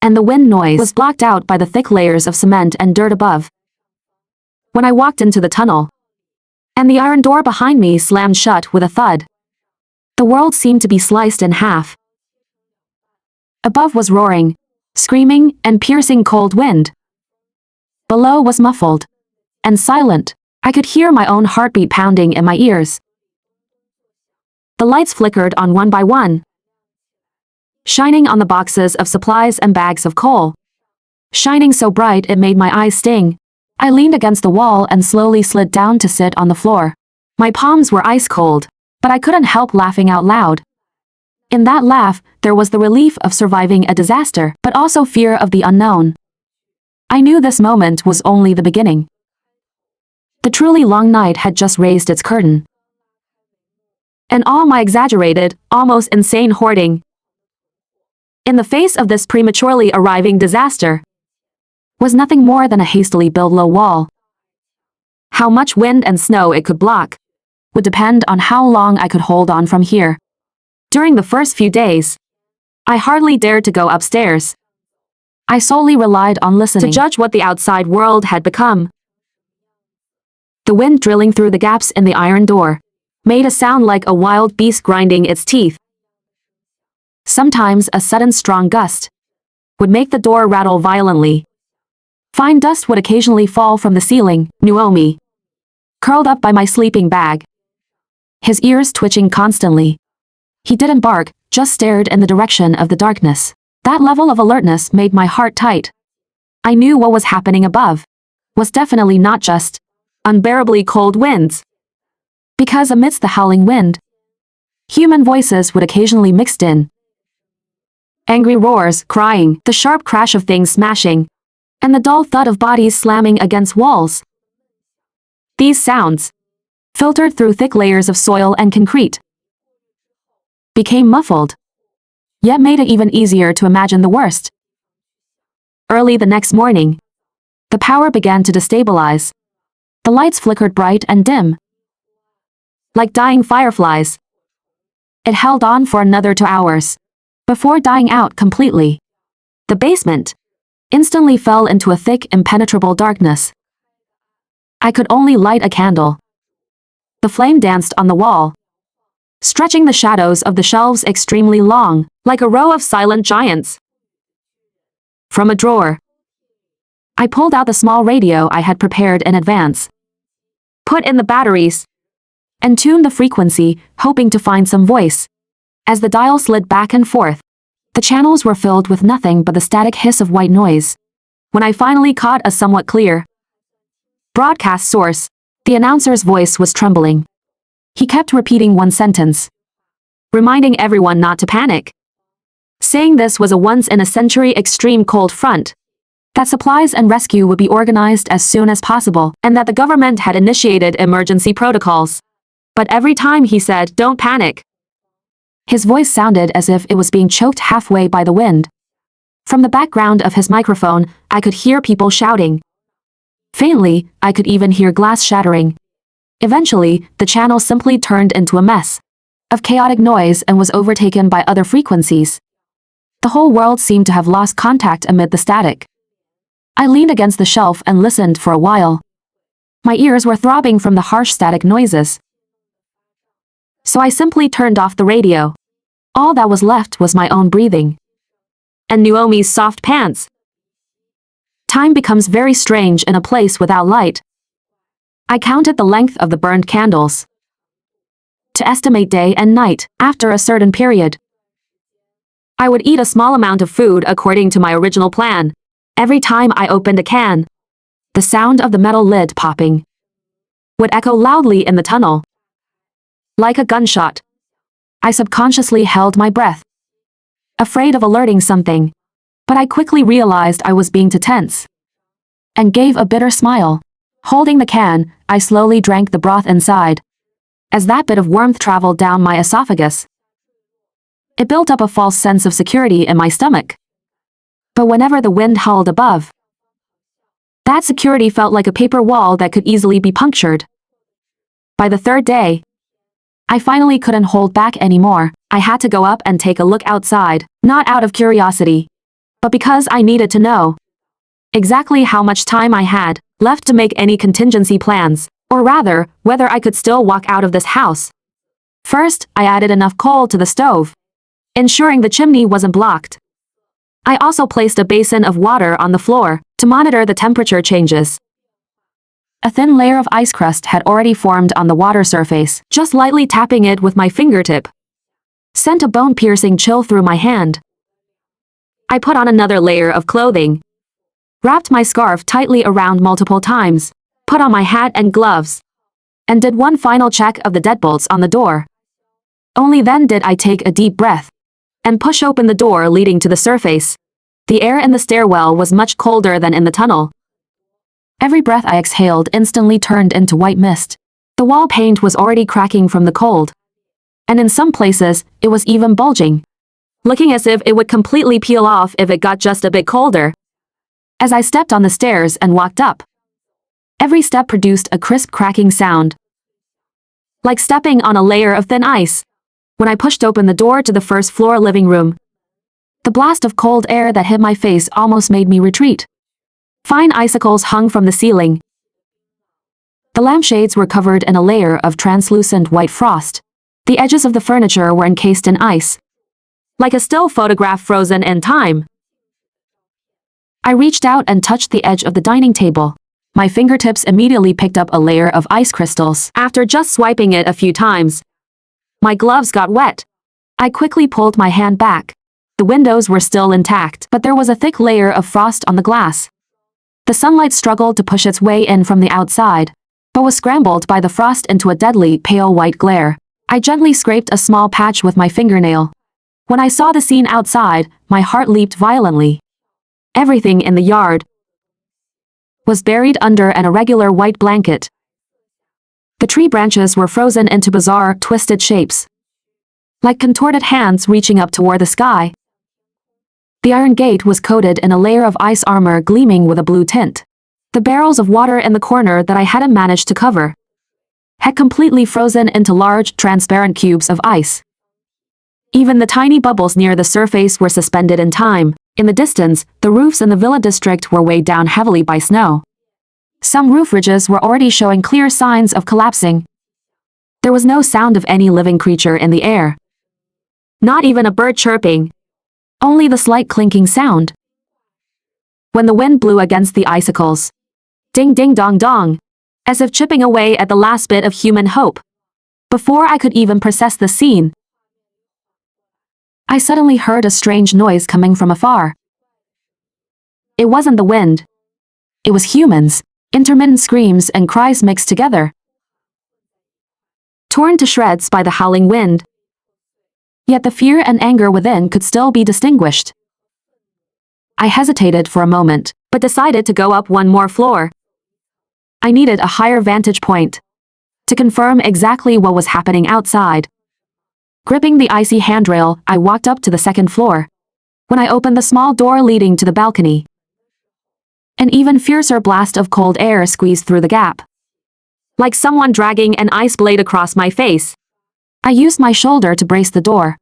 and the wind noise was blocked out by the thick layers of cement and dirt above. When I walked into the tunnel, and the iron door behind me slammed shut with a thud. The world seemed to be sliced in half. Above was roaring, screaming, and piercing cold wind. Below was muffled and silent. I could hear my own heartbeat pounding in my ears. The lights flickered on one by one, shining on the boxes of supplies and bags of coal. Shining so bright it made my eyes sting. I leaned against the wall and slowly slid down to sit on the floor. My palms were ice cold, but I couldn't help laughing out loud. In that laugh, there was the relief of surviving a disaster, but also fear of the unknown. I knew this moment was only the beginning. The truly long night had just raised its curtain. And all my exaggerated, almost insane hoarding, in the face of this prematurely arriving disaster, was nothing more than a hastily built low wall. How much wind and snow it could block would depend on how long I could hold on from here. During the first few days, I hardly dared to go upstairs. I solely relied on listening to judge what the outside world had become. The wind drilling through the gaps in the iron door made a sound like a wild beast grinding its teeth. Sometimes a sudden strong gust would make the door rattle violently. Fine dust would occasionally fall from the ceiling. Nuomi, curled up by my sleeping bag, his ears twitching constantly. He didn't bark, just stared in the direction of the darkness. That level of alertness made my heart tight. I knew what was happening above was definitely not just unbearably cold winds. Because amidst the howling wind, human voices would occasionally mix in. Angry roars, crying, the sharp crash of things smashing, and the dull thud of bodies slamming against walls. These sounds, filtered through thick layers of soil and concrete, became muffled, yet made it even easier to imagine the worst. Early the next morning, the power began to destabilize. The lights flickered bright and dim, like dying fireflies. It held on for another 2 hours, before dying out completely. The basement instantly fell into a thick, impenetrable darkness. I could only light a candle. The flame danced on the wall, stretching the shadows of the shelves extremely long, like a row of silent giants. From a drawer, I pulled out the small radio I had prepared in advance, put in the batteries, and tuned the frequency, hoping to find some voice. As the dial slid back and forth, the channels were filled with nothing but the static hiss of white noise. When I finally caught a somewhat clear broadcast source, the announcer's voice was trembling. He kept repeating one sentence, reminding everyone not to panic, saying this was a once-in-a-century extreme cold front, that supplies and rescue would be organized as soon as possible, and that the government had initiated emergency protocols. But every time he said, "Don't panic," his voice sounded as if it was being choked halfway by the wind. From the background of his microphone, I could hear people shouting. Faintly, I could even hear glass shattering. Eventually, the channel simply turned into a mess of chaotic noise and was overtaken by other frequencies. The whole world seemed to have lost contact amid the static. I leaned against the shelf and listened for a while. My ears were throbbing from the harsh static noises. So I simply turned off the radio. All that was left was my own breathing and Nuomi's soft pants. Time becomes very strange in a place without light. I counted the length of the burned candles to estimate day and night. After a certain period, I would eat a small amount of food according to my original plan. Every time I opened a can, the sound of the metal lid popping would echo loudly in the tunnel, like a gunshot. I subconsciously held my breath, afraid of alerting something, but I quickly realized I was being too tense, and gave a bitter smile. Holding the can, I slowly drank the broth inside. As that bit of warmth traveled down my esophagus, it built up a false sense of security in my stomach. But whenever the wind howled above, that security felt like a paper wall that could easily be punctured. By the third day, I finally couldn't hold back anymore. I had to go up and take a look outside, not out of curiosity, but because I needed to know exactly how much time I had left to make any contingency plans. Or rather, whether I could still walk out of this house. First, I added enough coal to the stove, ensuring the chimney wasn't blocked. I also placed a basin of water on the floor to monitor the temperature changes. A thin layer of ice crust had already formed on the water surface, just lightly tapping it with my fingertip sent a bone-piercing chill through my hand. I put on another layer of clothing, wrapped my scarf tightly around multiple times, put on my hat and gloves, and did one final check of the deadbolts on the door. Only then did I take a deep breath and push open the door leading to the surface. The air in the stairwell was much colder than in the tunnel. Every breath I exhaled instantly turned into white mist. The wall paint was already cracking from the cold, and in some places, it was even bulging, looking as if it would completely peel off if it got just a bit colder. As I stepped on the stairs and walked up, every step produced a crisp cracking sound, like stepping on a layer of thin ice. When I pushed open the door to the first floor living room, the blast of cold air that hit my face almost made me retreat. Fine icicles hung from the ceiling. The lampshades were covered in a layer of translucent white frost. The edges of the furniture were encased in ice, like a still photograph frozen in time. I reached out and touched the edge of the dining table. My fingertips immediately picked up a layer of ice crystals after just swiping it a few times. My gloves got wet. I quickly pulled my hand back. The windows were still intact, but there was a thick layer of frost on the glass. The sunlight struggled to push its way in from the outside, but was scrambled by the frost into a deadly pale white glare. I gently scraped a small patch with my fingernail. When I saw the scene outside, my heart leaped violently. Everything in the yard was buried under an irregular white blanket. The tree branches were frozen into bizarre, twisted shapes, like contorted hands reaching up toward the sky. The iron gate was coated in a layer of ice armor gleaming with a blue tint. The barrels of water in the corner that I hadn't managed to cover had completely frozen into large, transparent cubes of ice. Even the tiny bubbles near the surface were suspended in time. In the distance, the roofs in the villa district were weighed down heavily by snow. Some roof ridges were already showing clear signs of collapsing. There was no sound of any living creature in the air. Not even a bird chirping. Only the slight clinking sound when the wind blew against the icicles. Ding ding dong dong, as if chipping away at the last bit of human hope. Before I could even process the scene, I suddenly heard a strange noise coming from afar. It wasn't the wind. It was humans, intermittent screams and cries mixed together, torn to shreds by the howling wind. Yet the fear and anger within could still be distinguished. I hesitated for a moment, but decided to go up one more floor. I needed a higher vantage point to confirm exactly what was happening outside. Gripping the icy handrail, I walked up to the second floor. When I opened the small door leading to the balcony, an even fiercer blast of cold air squeezed through the gap, like someone dragging an ice blade across my face. I used my shoulder to brace the door,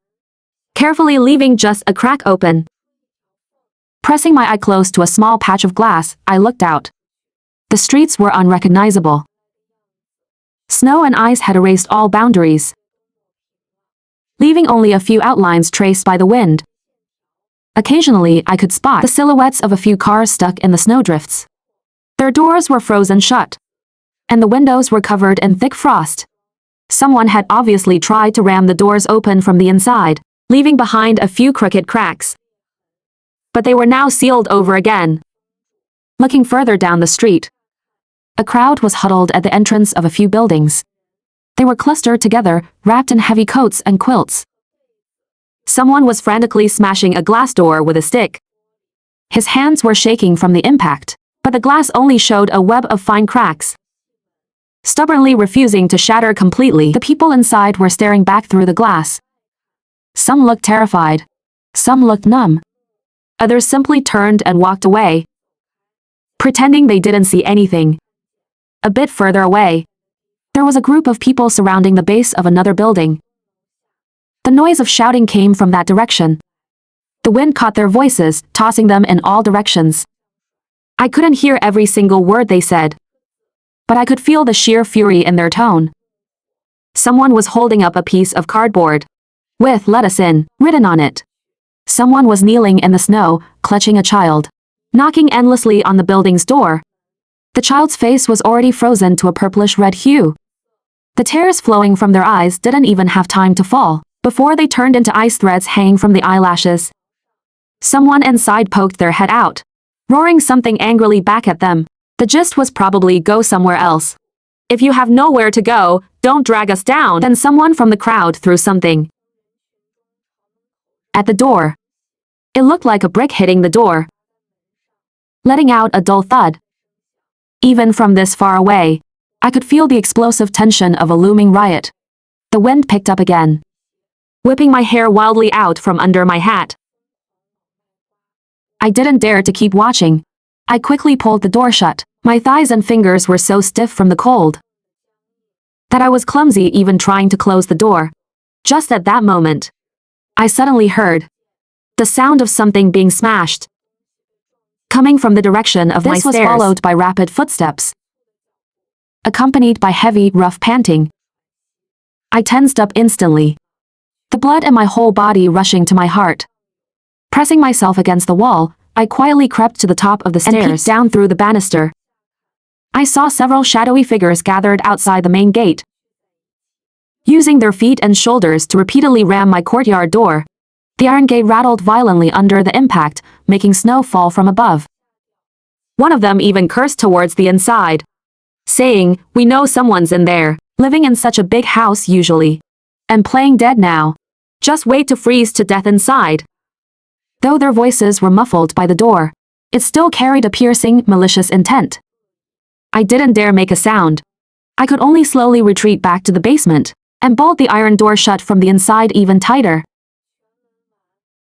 carefully leaving just a crack open. Pressing my eye close to a small patch of glass, I looked out. The streets were unrecognizable. Snow and ice had erased all boundaries, leaving only a few outlines traced by the wind. Occasionally, I could spot the silhouettes of a few cars stuck in the snowdrifts. Their doors were frozen shut, and the windows were covered in thick frost. Someone had obviously tried to ram the doors open from the inside, leaving behind a few crooked cracks. But they were now sealed over again. Looking further down the street, a crowd was huddled at the entrance of a few buildings. They were clustered together, wrapped in heavy coats and quilts. Someone was frantically smashing a glass door with a stick. His hands were shaking from the impact, but the glass only showed a web of fine cracks, stubbornly refusing to shatter completely. The people inside were staring back through the glass. Some looked terrified. Some looked numb. Others simply turned and walked away, pretending they didn't see anything. A bit further away, there was a group of people surrounding the base of another building. The noise of shouting came from that direction. The wind caught their voices, tossing them in all directions. I couldn't hear every single word they said, but I could feel the sheer fury in their tone. Someone was holding up a piece of cardboard with "Let us in" written on it. Someone was kneeling in the snow, clutching a child, knocking endlessly on the building's door. The child's face was already frozen to a purplish-red hue. The tears flowing from their eyes didn't even have time to fall before they turned into ice threads hanging from the eyelashes. Someone inside poked their head out, roaring something angrily back at them. The gist was probably "Go somewhere else. If you have nowhere to go, don't drag us down." Then someone from the crowd threw something at the door. It looked like a brick hitting the door, letting out a dull thud. Even from this far away, I could feel the explosive tension of a looming riot. The wind picked up again, whipping my hair wildly out from under my hat. I didn't dare to keep watching. I quickly pulled the door shut. My thighs and fingers were so stiff from the cold that I was clumsy even trying to close the door. Just at that moment, I suddenly heard the sound of something being smashed, coming from the direction of my stairs. This was followed by rapid footsteps, accompanied by heavy, rough panting. I tensed up instantly, the blood in my whole body rushing to my heart. Pressing myself against the wall, I quietly crept to the top of the stairs and peeked down through the banister. I saw several shadowy figures gathered outside the main gate, using their feet and shoulders to repeatedly ram my courtyard door. The iron gate rattled violently under the impact, making snow fall from above. One of them even cursed towards the inside, saying, "We know someone's in there, living in such a big house usually, and playing dead now. Just wait to freeze to death inside." Though their voices were muffled by the door, it still carried a piercing, malicious intent. I didn't dare make a sound. I could only slowly retreat back to the basement and bolt the iron door shut from the inside even tighter.